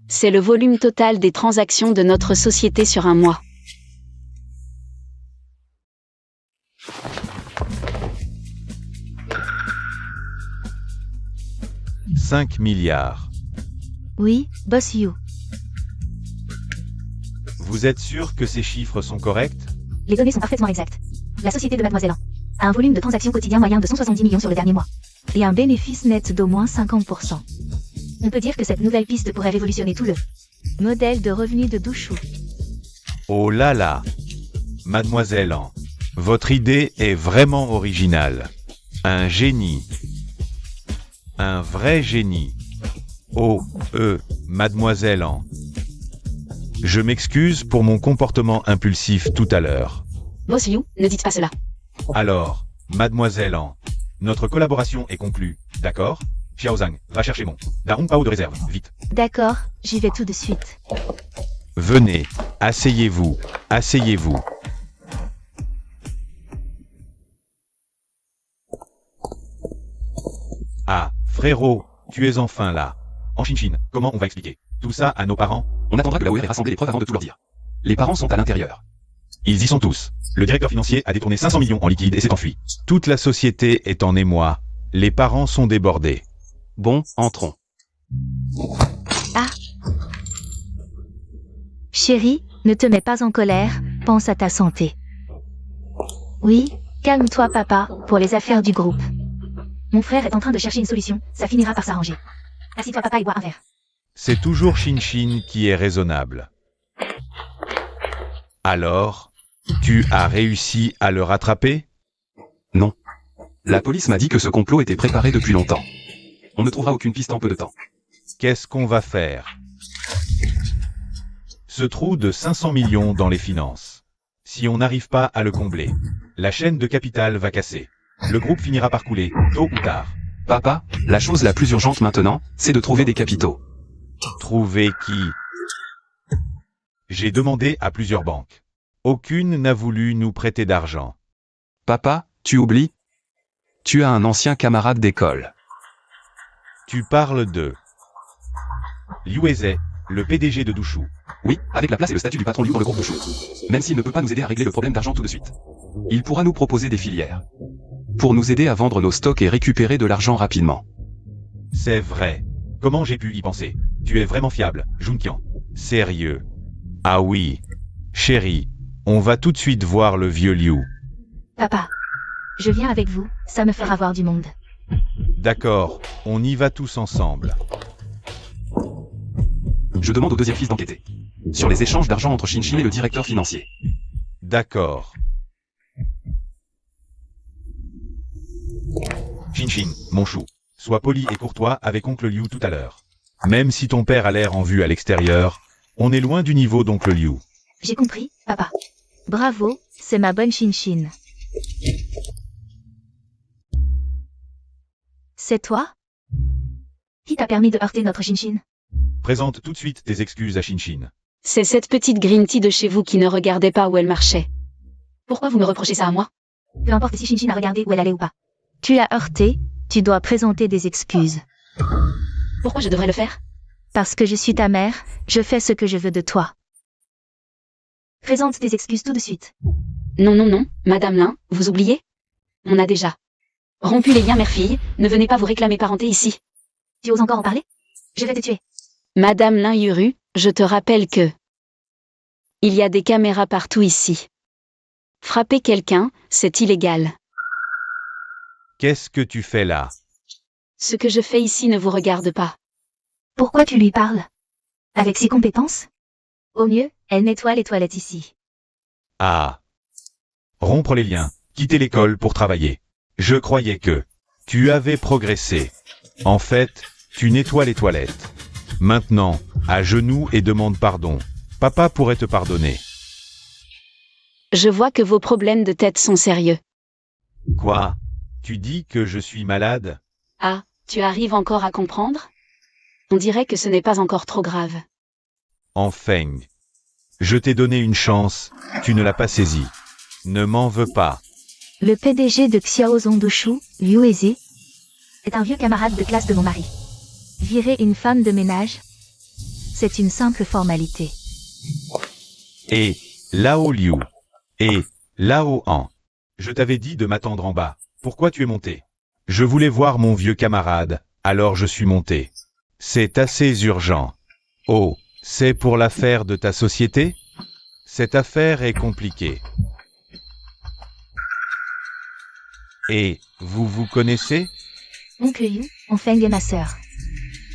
C'est le volume total des transactions de notre société sur un mois. « 5 milliards. Oui, Boss Liu. Vous êtes sûr que ces chiffres sont corrects? Les données sont parfaitement exactes. La société de mademoiselle Han a un volume de transactions quotidien moyen de 170 millions sur le dernier mois. Et un bénéfice net d'au moins 50%. On peut dire que cette nouvelle piste pourrait révolutionner tout le modèle de revenus de Dushu. Oh là là! Mademoiselle Han, votre idée est vraiment originale. Un génie. Un vrai génie. Oh, Mademoiselle Han. Je m'excuse pour mon comportement impulsif tout à l'heure. Boss Liu, ne dites pas cela. Alors, Mademoiselle Han, notre collaboration est conclue, d'accord? Xiao Zhang, va chercher mon Darong Pao de réserve, vite. D'accord, j'y vais tout de suite. Venez, asseyez-vous, asseyez-vous. Ah, frérot, tu es enfin là. En Chine, comment on va expliquer tout ça à nos parents? On attendra que la OR ait rassemblé les preuves avant de tout leur dire. Les parents sont à l'intérieur. Ils y sont tous. Le directeur financier a détourné 500 millions en liquide et s'est enfui. Toute la société est en émoi. Les parents sont débordés. Bon, entrons. Chérie, ne te mets pas en colère, pense à ta santé. Oui, calme-toi papa, pour les affaires du groupe. Mon frère est en train de chercher une solution, ça finira par s'arranger. Assis-toi papa et bois un verre. C'est toujours Shin qui est raisonnable. Alors, tu as réussi à le rattraper? Non. La police m'a dit que ce complot était préparé depuis longtemps. On ne trouvera aucune piste en peu de temps. Qu'est-ce qu'on va faire? Ce trou de 500 millions dans les finances. Si on n'arrive pas à le combler, la chaîne de capital va casser. Le groupe finira par couler, tôt ou tard. Papa, la chose la plus urgente maintenant, c'est de trouver des capitaux. Trouver qui? J'ai demandé à plusieurs banques. Aucune n'a voulu nous prêter d'argent. Papa, tu oublies? Tu as un ancien camarade d'école. Tu parles de Liu Eze, le PDG de Douchou. Oui, avec la place et le statut du patron Liu dans le groupe Douchou. Même s'il ne peut pas nous aider à régler le problème d'argent tout de suite. Il pourra nous proposer des filières. Pour nous aider à vendre nos stocks et récupérer de l'argent rapidement. C'est vrai. Comment j'ai pu y penser? Tu es vraiment fiable, Junkian. Sérieux. Ah oui. Chérie, on va tout de suite voir le vieux Liu. Papa, je viens avec vous, ça me fera voir du monde. D'accord, on y va tous ensemble. Je demande au deuxième fils d'enquêter. Sur les échanges d'argent entre Shinshin et le directeur financier. D'accord. Shinshin, mon chou, sois poli et courtois avec oncle Liu tout à l'heure. Même si ton père a l'air en vue à l'extérieur, on est loin du niveau d'oncle Liu. J'ai compris, papa. Bravo, c'est ma bonne Shinshin. C'est toi? Qui t'a permis de heurter notre Shinshin? Présente tout de suite tes excuses à Shinshin. C'est cette petite green tea de chez vous qui ne regardait pas où elle marchait. Pourquoi vous me reprochez ça à moi? Peu importe si Shinshin a regardé où elle allait ou pas. Tu l'as heurté, tu dois présenter des excuses. Pourquoi je devrais le faire? Parce que je suis ta mère, je fais ce que je veux de toi. Présente tes excuses tout de suite. Non, non, non, Madame Lin, vous oubliez? On a déjà rompu les liens mère-fille, ne venez pas vous réclamer parenté ici. Tu oses encore en parler? Je vais te tuer. Madame Lin Yuru, je te rappelle que il y a des caméras partout ici. Frapper quelqu'un, c'est illégal. Qu'est-ce que tu fais là? Ce que je fais ici ne vous regarde pas. Pourquoi tu lui parles? Avec ses compétences? Au mieux, elle nettoie les toilettes ici. Ah. Rompre les liens, quitter l'école pour travailler. Je croyais que tu avais progressé. En fait, tu nettoies les toilettes. Maintenant, à genoux et demande pardon. Papa pourrait te pardonner. Je vois que vos problèmes de tête sont sérieux. Quoi? Tu dis que je suis malade? Ah, tu arrives encore à comprendre? On dirait que ce n'est pas encore trop grave. Enfin. Je t'ai donné une chance, tu ne l'as pas saisie. Ne m'en veux pas. Le PDG de Xiaozong Douchou, Liu Eze, est un vieux camarade de classe de mon mari. Virer une femme de ménage, c'est une simple formalité. Et Lao Liu. Et Lao An. Je t'avais dit de m'attendre en bas. Pourquoi tu es monté? Je voulais voir mon vieux camarade, alors je suis monté. C'est assez urgent. Oh, c'est pour l'affaire de ta société? Cette affaire est compliquée. Et vous vous connaissez? Oncle Yu, Onfeng est ma sœur.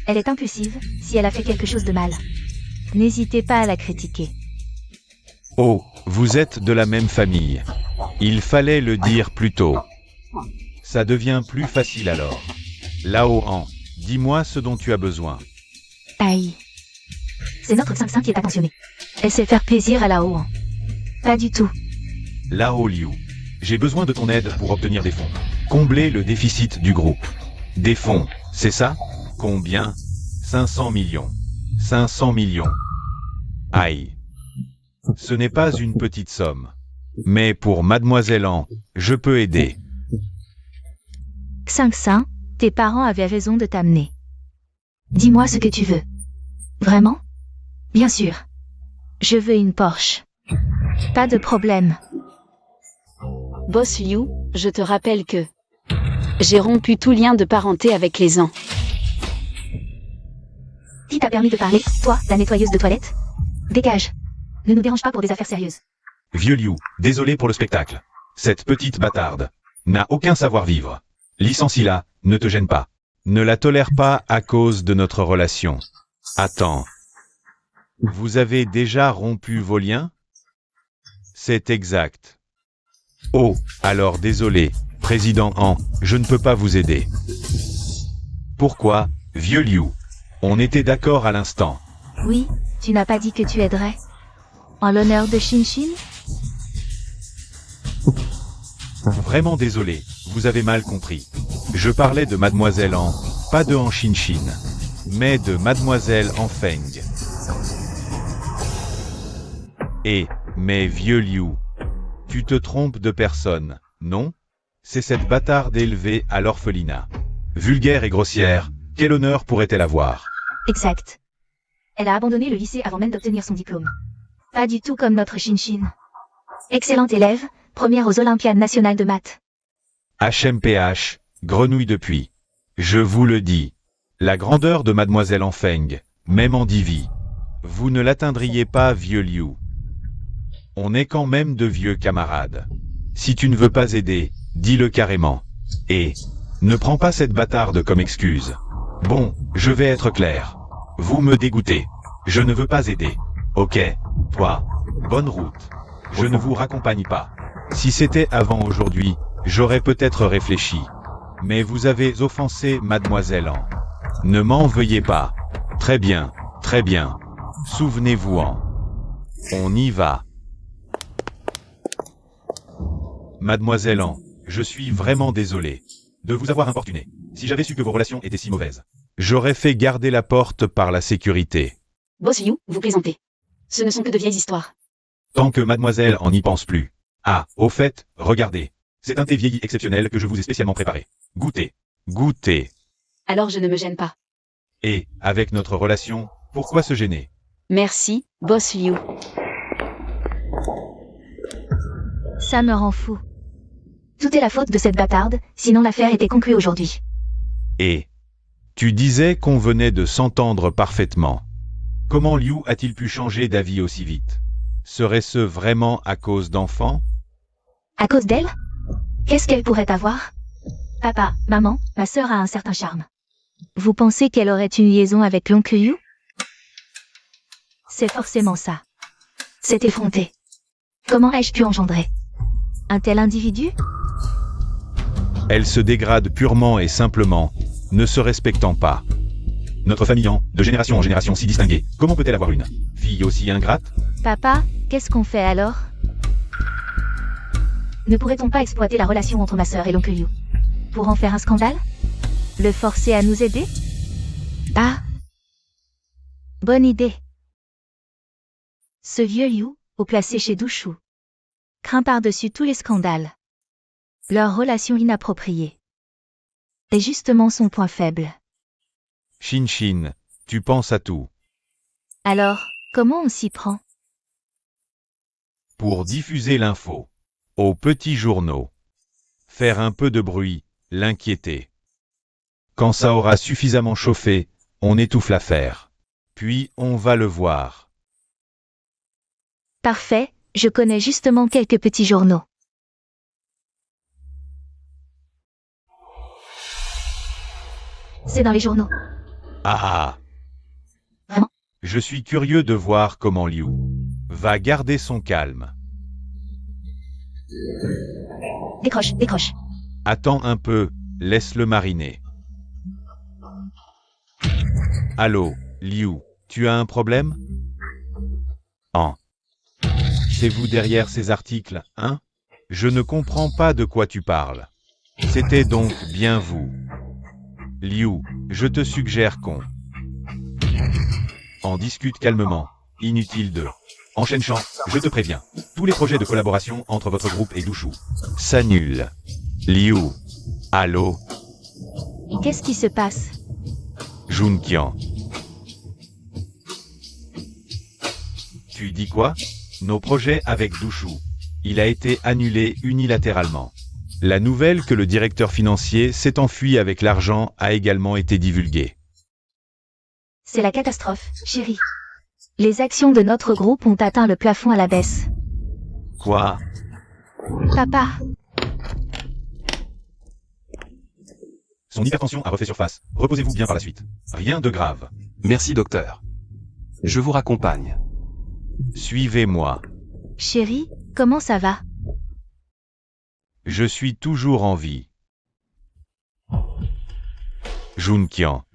Elle est impulsive, si elle a fait quelque chose de mal. N'hésitez pas à la critiquer. Oh, vous êtes de la même famille. Il fallait le dire plus tôt. Ça devient plus facile alors. Lao An, dis-moi ce dont tu as besoin. Aïe. C'est notre 5-5 qui est attentionné. Elle sait faire plaisir à Lao An. Pas du tout. Lao Liu, j'ai besoin de ton aide pour obtenir des fonds. Combler le déficit du groupe. Des fonds, c'est ça? Combien? 500 millions. 500 millions. Aïe. Ce n'est pas une petite somme. Mais pour Mademoiselle An, je peux aider. 5-5, tes parents avaient raison de t'amener. Dis-moi ce que tu veux. Vraiment? Bien sûr. Je veux une Porsche. Pas de problème. Boss Liu, je te rappelle que j'ai rompu tout lien de parenté avec les ans. Qui t'a permis de parler, toi, la nettoyeuse de toilettes? Dégage. Ne nous dérange pas pour des affaires sérieuses. Vieux Liu, désolé pour le spectacle. Cette petite bâtarde n'a aucun savoir-vivre. Licencie-la, ne te gêne pas. Ne la tolère pas à cause de notre relation. Attends. Vous avez déjà rompu vos liens? C'est exact. Oh, alors désolé, Président An, je ne peux pas vous aider. Pourquoi, vieux Liu? On était d'accord à l'instant. Oui, tu n'as pas dit que tu aiderais. En l'honneur de Shinshin? Vraiment désolé, vous avez mal compris. Je parlais de Mademoiselle An, pas de An Shinshin, mais de Mademoiselle An Feng. Mais vieux Liu, tu te trompes de personne, non? C'est cette bâtarde élevée à l'orphelinat. Vulgaire et grossière, quel honneur pourrait-elle avoir? Exact. Elle a abandonné le lycée avant même d'obtenir son diplôme. Pas du tout comme notre Shinshin. Excellente élève, première aux Olympiades nationales de maths. HMPH, grenouille de puits. Je vous le dis. La grandeur de mademoiselle Enfeng, même en divi. Vous ne l'atteindriez pas, vieux Liu. On est quand même de vieux camarades. Si tu ne veux pas aider, dis-le carrément. Et ne prends pas cette bâtarde comme excuse. Bon, je vais être clair. Vous me dégoûtez. Je ne veux pas aider. Ok, toi, bonne route. Je ne vous raccompagne pas. Si c'était avant aujourd'hui, j'aurais peut-être réfléchi. Mais vous avez offensé mademoiselle An. Ne m'en veuillez pas. Très bien, très bien. Souvenez-vous-en. On y va. Mademoiselle An, je suis vraiment désolé de vous avoir importuné. Si j'avais su que vos relations étaient si mauvaises, j'aurais fait garder la porte par la sécurité. Boss Liu, vous plaisantez. Ce ne sont que de vieilles histoires. Tant que mademoiselle en n'y pense plus. Ah, au fait, regardez. C'est un thé vieilli exceptionnel que je vous ai spécialement préparé. Goûtez. Goûtez. Alors je ne me gêne pas. Et, avec notre relation, pourquoi se gêner? Merci, Boss Liu. Ça me rend fou. Tout est la faute de cette bâtarde, sinon l'affaire était conclue aujourd'hui. Et tu disais qu'on venait de s'entendre parfaitement. Comment Liu a-t-il pu changer d'avis aussi vite? Serait-ce vraiment à cause d'enfants? À cause d'elle? Qu'est-ce qu'elle pourrait avoir? Papa, maman, ma sœur a un certain charme. Vous pensez qu'elle aurait une liaison avec l'oncle Liu? C'est forcément ça. C'est effronté. Comment ai-je pu engendrer un tel individu? Elle se dégrade purement et simplement, ne se respectant pas. Notre famille de génération en génération si distinguée, comment peut-elle avoir une fille aussi ingrate? Papa, qu'est-ce qu'on fait alors? Ne pourrait-on pas exploiter la relation entre ma sœur et l'oncle Liu pour en faire un scandale? Le forcer à nous aider? Ah! Bonne idée. Ce vieux Liu, au placé chez Dushu, craint par-dessus tous les scandales. Leur relation inappropriée est justement son point faible. Shinshin, tu penses à tout. Alors, comment on s'y prend? Pour diffuser l'info. Aux petits journaux. Faire un peu de bruit, l'inquiéter. Quand ça aura suffisamment chauffé, on étouffe l'affaire. Puis on va le voir. Parfait, je connais justement quelques petits journaux. C'est dans les journaux. Ah! Vraiment? Je suis curieux de voir comment Liu va garder son calme. Décroche, décroche. Attends un peu, laisse-le mariner. Allô, Liu, tu as un problème? C'est vous derrière ces articles, hein? Je ne comprends pas de quoi tu parles. C'était donc bien vous. Liu, je te suggère qu'on en discute calmement. Inutile de enchaîne champ, je te préviens. Tous les projets de collaboration entre votre groupe et Dushu s'annulent. Liu. Allô? Qu'est-ce qui se passe? Junqian. Tu dis quoi? Nos projets avec Dushu. Il a été annulé unilatéralement. La nouvelle que le directeur financier s'est enfui avec l'argent a également été divulguée. C'est la catastrophe, chérie. Les actions de notre groupe ont atteint le plafond à la baisse. Quoi? Papa, Son hypertension a refait surface. Reposez-vous bien par la suite. Rien de grave. Merci docteur. Je vous raccompagne. Suivez-moi. chérie, comment ça va? Je suis toujours en vie. Junqian.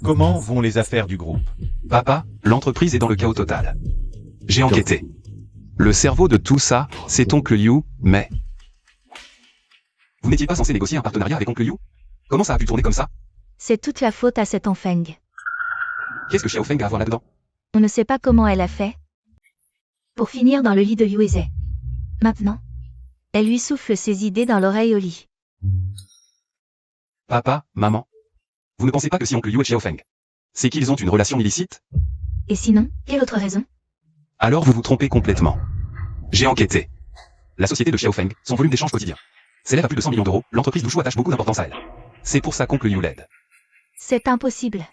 Comment vont les affaires du groupe? Papa, l'entreprise est dans le chaos total. J'ai enquêté. Le cerveau de tout ça, c'est oncle Liu, mais... Vous n'étiez pas censé négocier un partenariat avec oncle Liu? Comment ça a pu tourner comme ça? C'est toute la faute à cette Enfeng. Qu'est-ce que Xiaofeng a à voir là-dedans? On ne sait pas comment elle a fait pour finir dans le lit de Yueze. Maintenant, elle lui souffle ses idées dans l'oreille au lit. Papa, maman. Vous ne pensez pas que si oncle Liu et Xiaofeng, c'est qu'ils ont une relation illicite? Et sinon, quelle autre raison? Alors vous vous trompez complètement. J'ai enquêté. La société de Xiaofeng, son volume d'échange quotidien s'élève à plus de 100 millions d'euros, l'entreprise d'Ushu attache beaucoup d'importance à elle. C'est pour ça qu'on le ULED. C'est impossible.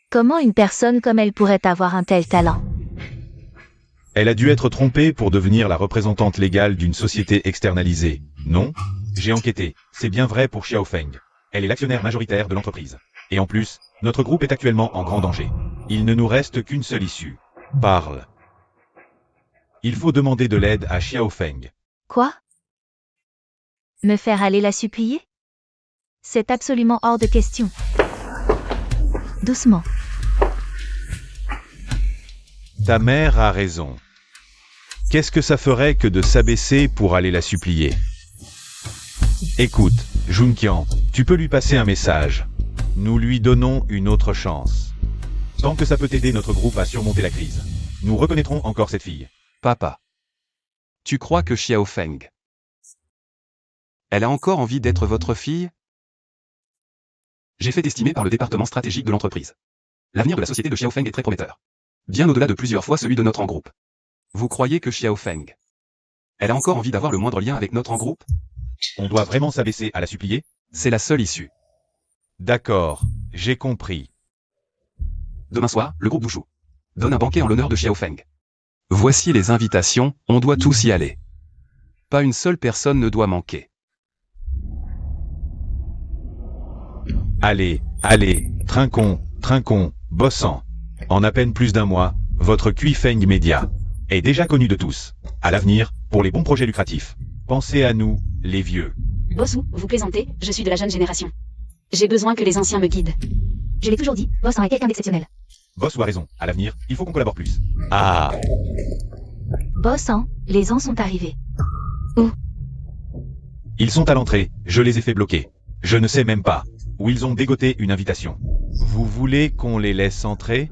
Comment une personne comme elle pourrait avoir un tel talent? Elle a dû être trompée pour devenir la représentante légale d'une société externalisée. Non? J'ai enquêté. C'est bien vrai pour Xiaofeng. Elle est l'actionnaire majoritaire de l'entreprise. Et en plus, notre groupe est actuellement en grand danger. Il ne nous reste qu'une seule issue. Parle. Il faut demander de l'aide à Xiaofeng. Quoi? Me faire aller la supplier? C'est absolument hors de question. Doucement. Ta mère a raison. Qu'est-ce que ça ferait que de s'abaisser pour aller la supplier? Écoute, Junqian, tu peux lui passer un message. Nous lui donnons une autre chance. Tant que ça peut aider notre groupe à surmonter la crise, nous reconnaîtrons encore cette fille. Papa. Tu crois que Xiaofeng, elle a encore envie d'être votre fille? J'ai fait estimer par le département stratégique de l'entreprise. L'avenir de la société de Xiaofeng est très prometteur. Bien au-delà de plusieurs fois celui de notre groupe. Vous croyez que Xiaofeng, elle a encore envie d'avoir le moindre lien avec notre groupe? On doit vraiment s'abaisser à la supplier? C'est la seule issue. D'accord, j'ai compris. Demain soir, le groupe Wushu donne un banquet en l'honneur de Xiaofeng. Voici les invitations, on doit tous y aller. Pas une seule personne ne doit manquer. Allez, allez, trinquons, bossant. En à peine plus d'un mois, votre Kuifeng Media est déjà connu de tous. À l'avenir, pour les bons projets lucratifs, pensez à nous, les vieux. Boss Wu, vous plaisantez, je suis de la jeune génération. J'ai besoin que les anciens me guident. Je l'ai toujours dit, Boss en est quelqu'un d'exceptionnel. Boss a raison, à l'avenir, il faut qu'on collabore plus. Ah, Boss les ans sont arrivés. ils sont à l'entrée, je les ai fait bloquer. Je ne sais même pas où ils ont dégoté une invitation. Vous voulez qu'on les laisse entrer?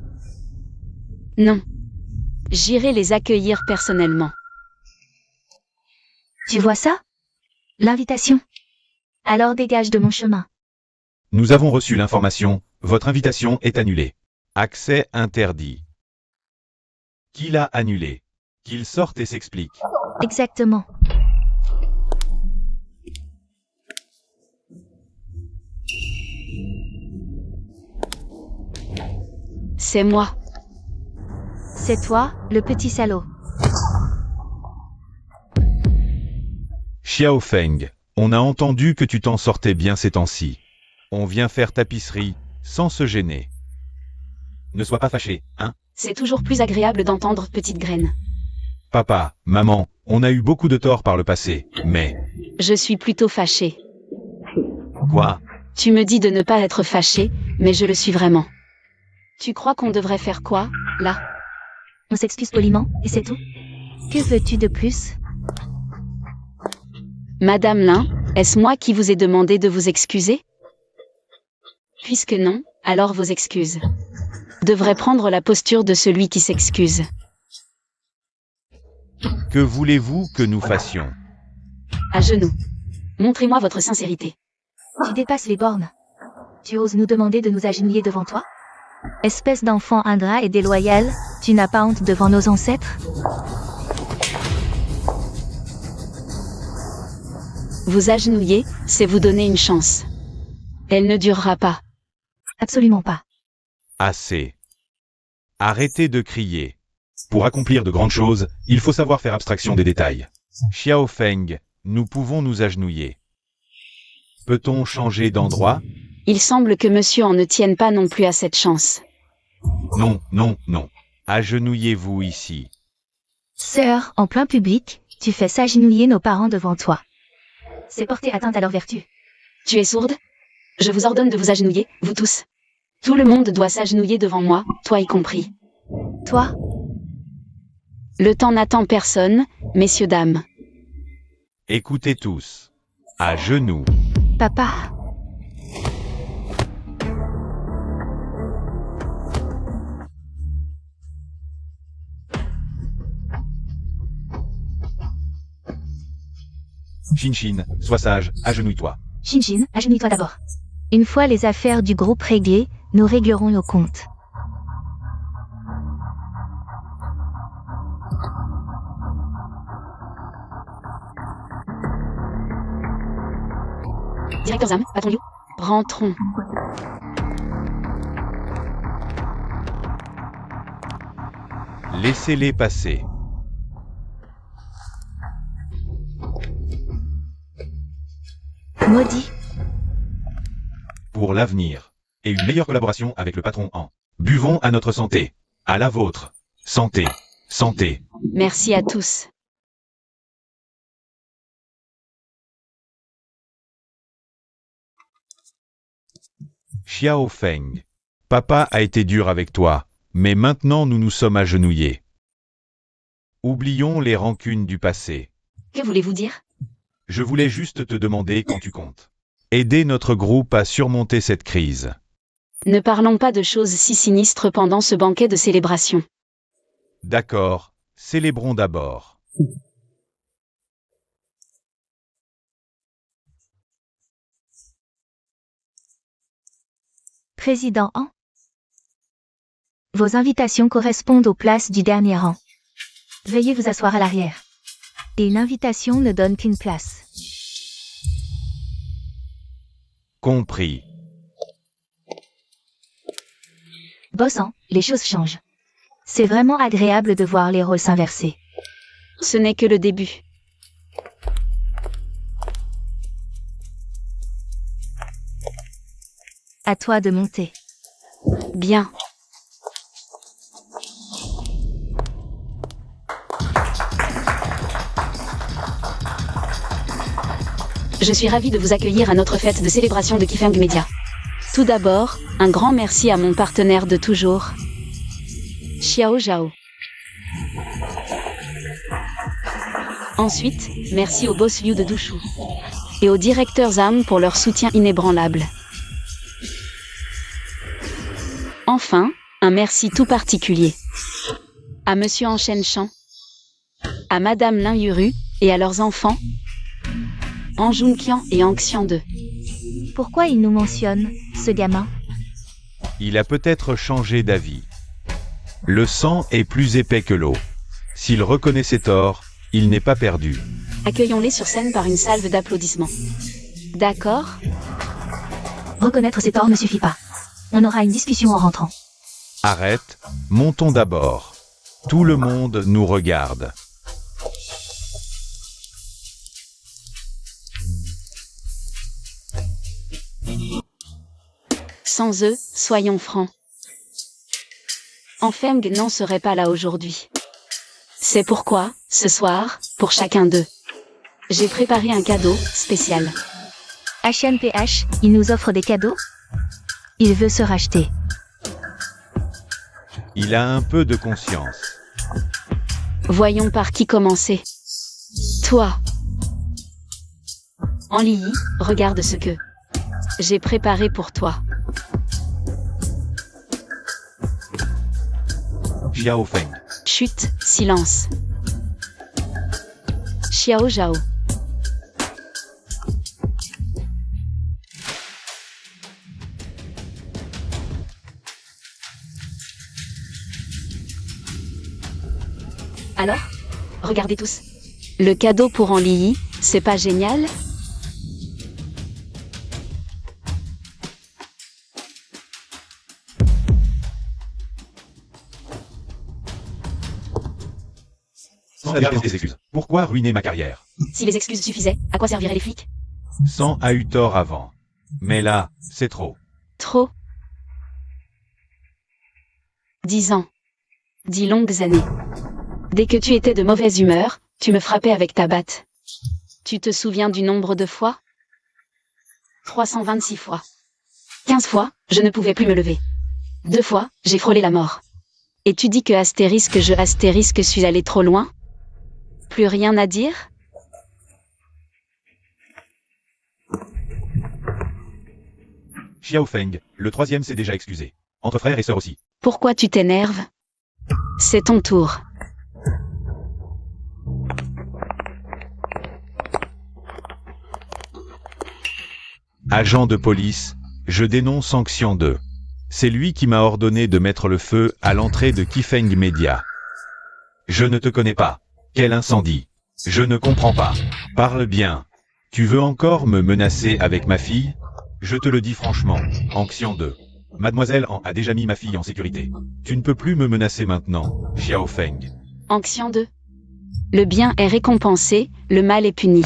Non. J'irai les accueillir personnellement. Tu vois ça? L'invitation. Alors dégage de mon chemin. Nous avons reçu l'information, votre invitation est annulée. Accès interdit. Qui l'a annulé? Qu'il sorte et s'explique. Exactement. C'est moi. C'est toi, le petit salaud. Xiaofeng, on a entendu que tu t'en sortais bien ces temps-ci. On vient faire tapisserie, sans se gêner. Ne sois pas fâché, hein? C'est toujours plus agréable d'entendre petite graine. Papa, maman, on a eu beaucoup de torts par le passé, mais... Je suis plutôt fâchée. Quoi? Tu me dis de ne pas être fâchée, mais je le suis vraiment. Tu crois qu'on devrait faire quoi, là? On s'excuse poliment, et c'est tout. Que veux-tu de plus? Madame Lin, est-ce moi qui vous ai demandé de vous excuser? Puisque non, alors vos excuses devraient prendre la posture de celui qui s'excuse. Que voulez-vous que nous fassions? À genoux. Montrez-moi votre sincérité. Tu dépasses les bornes. Tu oses nous demander de nous agenouiller devant toi? Espèce d'enfant ingrat et déloyal, tu n'as pas honte devant nos ancêtres? Vous agenouiller, c'est vous donner une chance. Elle ne durera pas. Absolument pas. Assez. Arrêtez de crier. Pour accomplir de grandes choses, il faut savoir faire abstraction des détails. Xiaofeng, nous pouvons nous agenouiller. Peut-on changer d'endroit? Il semble que monsieur en ne tienne pas non plus à cette chance. Non, non, non. Agenouillez-vous ici. Sœur, en plein public, tu fais s'agenouiller nos parents devant toi. C'est porter atteinte à leur vertu. Tu es sourde? Je vous ordonne de vous agenouiller, vous tous. Tout le monde doit s'agenouiller devant moi, toi y compris. Toi? Le temps n'attend personne, messieurs dames. Écoutez tous. À genoux. Papa. Shinshin, sois sage, agenouille-toi. Shinshin, agenouille-toi d'abord. Une fois les affaires du groupe réglées, nous réglerons nos comptes. Directeur Zam, patron Liu. Rentrons. Laissez-les passer. Maudit. Pour l'avenir. Et une meilleure collaboration avec le patron en. Buvons à notre santé. À la vôtre. Santé. Santé. Merci à tous. Xiao Feng. Papa a été dur avec toi, mais maintenant nous nous sommes agenouillés. Oublions les rancunes du passé. Que voulez-vous dire? Je voulais juste te demander quand tu comptes. Aider notre groupe à surmonter cette crise. Ne parlons pas de choses si sinistres pendant ce banquet de célébration. D'accord, célébrons d'abord. Président Han. Vos invitations correspondent aux places du dernier rang. Veuillez vous asseoir à l'arrière. Et une invitation ne donne qu'une place. Compris. Boss Han, les choses changent. C'est vraiment agréable de voir les rôles s'inverser. Ce n'est que le début. À toi de monter. Bien. Je suis ravie de vous accueillir à notre fête de célébration de Qifeng Media. Tout d'abord, un grand merci à mon partenaire de toujours, Xiao Zhao. Ensuite, merci au boss Liu de Dushu et au directeur Zam pour leur soutien inébranlable. Enfin, un merci tout particulier à Monsieur Anshen Chan, à Madame Lin Yuru et à leurs enfants, An Junqian et An Xiande. Pourquoi il nous mentionne, ce gamin? Il a peut-être changé d'avis. Le sang est plus épais que l'eau. S'il reconnaît ses torts, il n'est pas perdu. Accueillons-les sur scène par une salve d'applaudissements. D'accord? Reconnaître ses torts ne suffit pas. On aura une discussion en rentrant. Arrête, montons d'abord. Tout le monde nous regarde. Sans eux, soyons francs. Enfeng n'en serait pas là aujourd'hui. C'est pourquoi, ce soir, pour chacun d'eux, j'ai préparé un cadeau spécial. HNPH, il nous offre des cadeaux? Il veut se racheter. Il a un peu de conscience. Voyons par qui commencer. Toi. Anli, regarde ce que j'ai préparé pour toi. Xiao Feng. Chut, silence. Xiao Zhao. Alors, regardez tous. Le cadeau pour Anli, c'est pas génial? Sans avoir des excuses. Pourquoi ruiner ma carrière? Si les excuses suffisaient, à quoi serviraient les flics? Sans a eu tort avant. Mais là, c'est trop. Trop. 10 ans. 10 longues années. Dès que tu étais de mauvaise humeur, tu me frappais avec ta batte. Tu te souviens du nombre de fois? 326 fois. 15 fois, je ne pouvais plus me lever. 2 fois, j'ai frôlé la mort. Et tu dis que je suis allé trop loin? Plus rien à dire? Xiao Feng, le troisième s'est déjà excusé. Entre frères et sœurs aussi. Pourquoi tu t'énerves? C'est ton tour. Agent de police, je dénonce Sanction 2. C'est lui qui m'a ordonné de mettre le feu à l'entrée de Qifeng Media. Je ne te connais pas. Quel incendie! Je ne comprends pas. Parle bien. Tu veux encore me menacer avec ma fille? Je te le dis franchement, Anxian 2. Mademoiselle An a déjà mis ma fille en sécurité. Tu ne peux plus me menacer maintenant, Xiao Feng. Anxian 2. Le bien est récompensé, le mal est puni.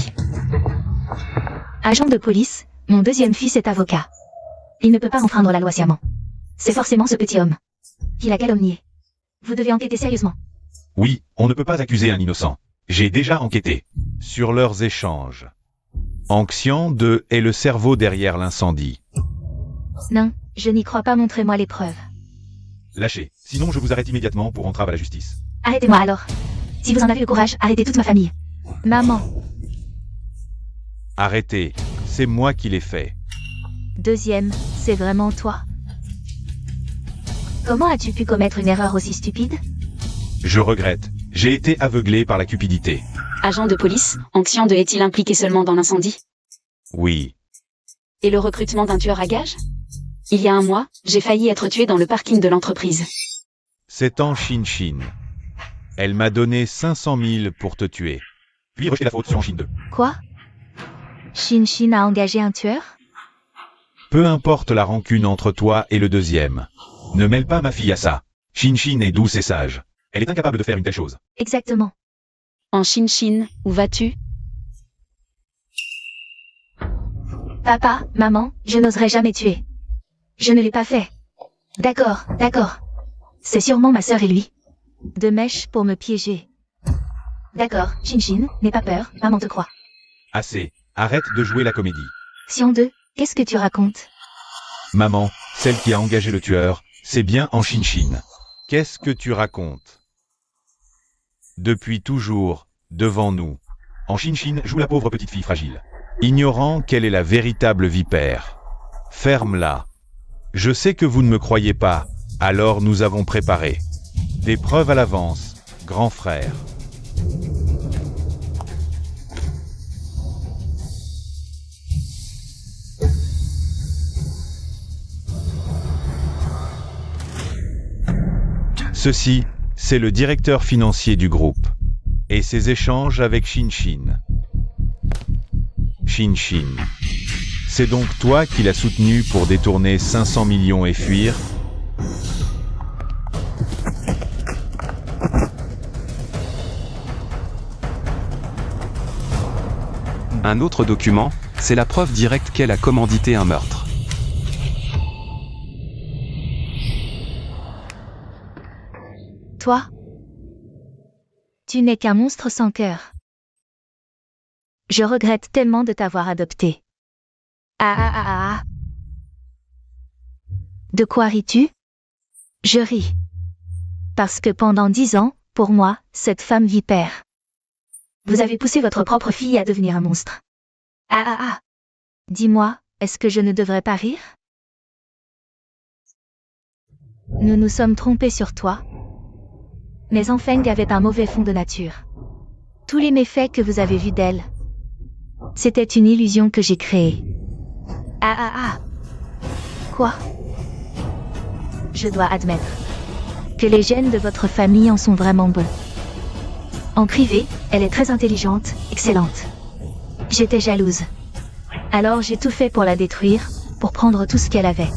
Agent de police, mon deuxième fils est avocat. Il ne peut pas enfreindre la loi sciemment. C'est forcément ce petit homme qui l'a calomnié. Vous devez enquêter sérieusement. Oui, on ne peut pas accuser un innocent. J'ai déjà enquêté. Sur leurs échanges. Anxian 2 est le cerveau derrière l'incendie. Non, je n'y crois pas, montrez-moi les preuves. Lâchez, sinon je vous arrête immédiatement pour entrave à la justice. Arrêtez-moi alors. Si vous en avez le courage, arrêtez toute ma famille. Maman. Arrêtez, c'est moi qui l'ai fait. Deuxième, c'est vraiment toi. Comment as-tu pu commettre une erreur aussi stupide? Je regrette, j'ai été aveuglé par la cupidité. Agent de police, Anxian 2 est-il impliqué seulement dans l'incendie? Oui, Et le recrutement d'un tueur à gages? Il y a un mois, j'ai failli être tué dans le parking de l'entreprise. c'est en Shin. Elle m'a donné 500 000 pour te tuer. Puis rejeter la faute sur Shin 2. Quoi? Shin a engagé un tueur? Peu importe la rancune entre toi et le deuxième. Ne mêle pas ma fille à ça. Shin est douce et sage. Elle est incapable de faire une telle chose. Exactement. En Shin, où vas-tu? Papa, maman, je n'oserais jamais tuer. Je ne l'ai pas fait. D'accord. C'est sûrement ma sœur et lui. De mèche pour me piéger. D'accord, Shin, n'aie pas peur, maman te croit. Assez, arrête de jouer la comédie. Sion 2, qu'est-ce que tu racontes? Maman, celle qui a engagé le tueur, c'est bien en Shin. Qu'est-ce que tu racontes? Depuis toujours, devant nous, en Shin joue la pauvre petite fille fragile, ignorant quelle est la véritable vipère. Ferme-la. Je sais que vous ne me croyez pas, alors nous avons préparé des preuves à l'avance, grand frère. Ceci, c'est le directeur financier du groupe. Et ses échanges avec Shin. Shin. C'est donc toi qui l'as soutenu pour détourner 500 millions et fuir? Un autre document, c'est la preuve directe qu'elle a commandité un meurtre. Toi? Tu n'es qu'un monstre sans cœur. Je regrette tellement de t'avoir adopté. Ah. De quoi ris-tu? Je ris. Parce que pendant 10 ans, pour moi, cette femme vipère. Vous avez poussé votre propre fille à devenir un monstre. Ah. Dis-moi, est-ce que je ne devrais pas rire? Nous nous sommes trompés sur toi. Mais Enfeng avait un mauvais fond de nature. Tous les méfaits que vous avez vus d'elle, c'était une illusion que j'ai créée. Ah. Quoi? Je dois admettre que les gènes de votre famille en sont vraiment bons. En privé, elle est très intelligente, excellente. J'étais jalouse. Alors j'ai tout fait pour la détruire, pour prendre tout ce qu'elle avait.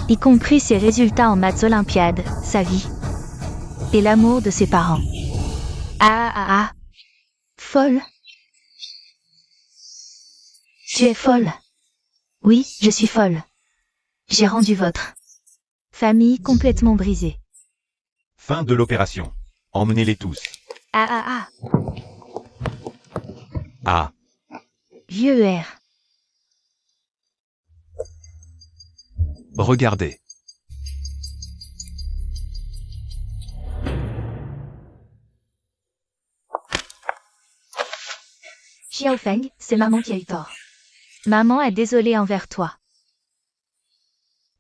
Y compris ses résultats en maths olympiades, sa vie. Et l'amour de ses parents. Ah. Folle. Tu es folle. Oui, je suis folle. J'ai rendu votre famille complètement brisée. Fin de l'opération. Emmenez-les tous. Ah. Ah, Vieux R. Regardez. Xiaofeng, c'est maman qui a eu tort. Maman est désolée envers toi.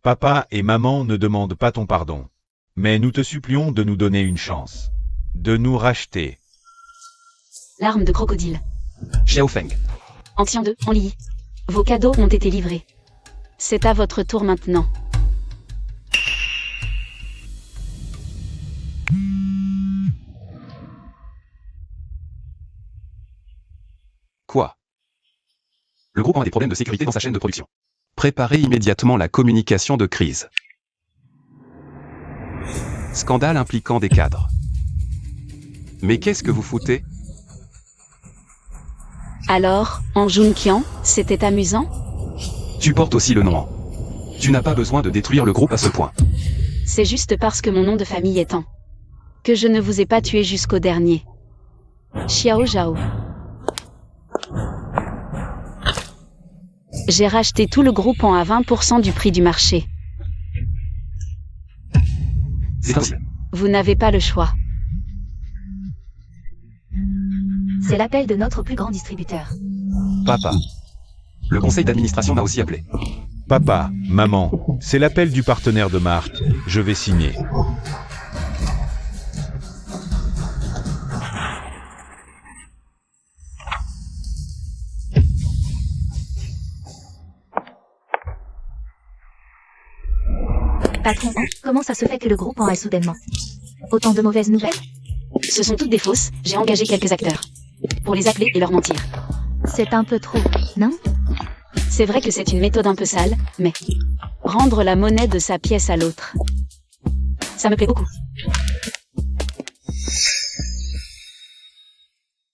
papa et maman ne demandent pas ton pardon. Mais nous te supplions de nous donner une chance. De nous racheter. Larmes de crocodile. Xiao Feng. Anxian 2, en lit. Vos cadeaux ont été livrés. C'est à votre tour maintenant. Quoi? Le groupe a des problèmes de sécurité dans sa chaîne de production. Préparez immédiatement la communication de crise. Scandale impliquant des cadres. Mais qu'est-ce que vous foutez? Alors, en Junkian, c'était amusant? Tu portes aussi le nom. Tu n'as pas besoin de détruire le groupe à ce point. C'est juste parce que mon nom de famille est En que je ne vous ai pas tué jusqu'au dernier. Xiao Zhao. J'ai racheté tout le groupe En à 20% du prix du marché. C'est ainsi. Vous n'avez pas le choix. C'est l'appel de notre plus grand distributeur. Papa. Le conseil d'administration m'a aussi appelé. Papa, maman, c'est l'appel du partenaire de marque. Je vais signer. Patron, comment ça se fait que le groupe en a soudainement autant de mauvaises nouvelles? Ce sont toutes des fausses, j'ai engagé quelques acteurs. Pour les appeler et leur mentir. C'est un peu trop, non? C'est vrai que c'est une méthode un peu sale, mais rendre la monnaie de sa pièce à l'autre. Ça me plaît beaucoup.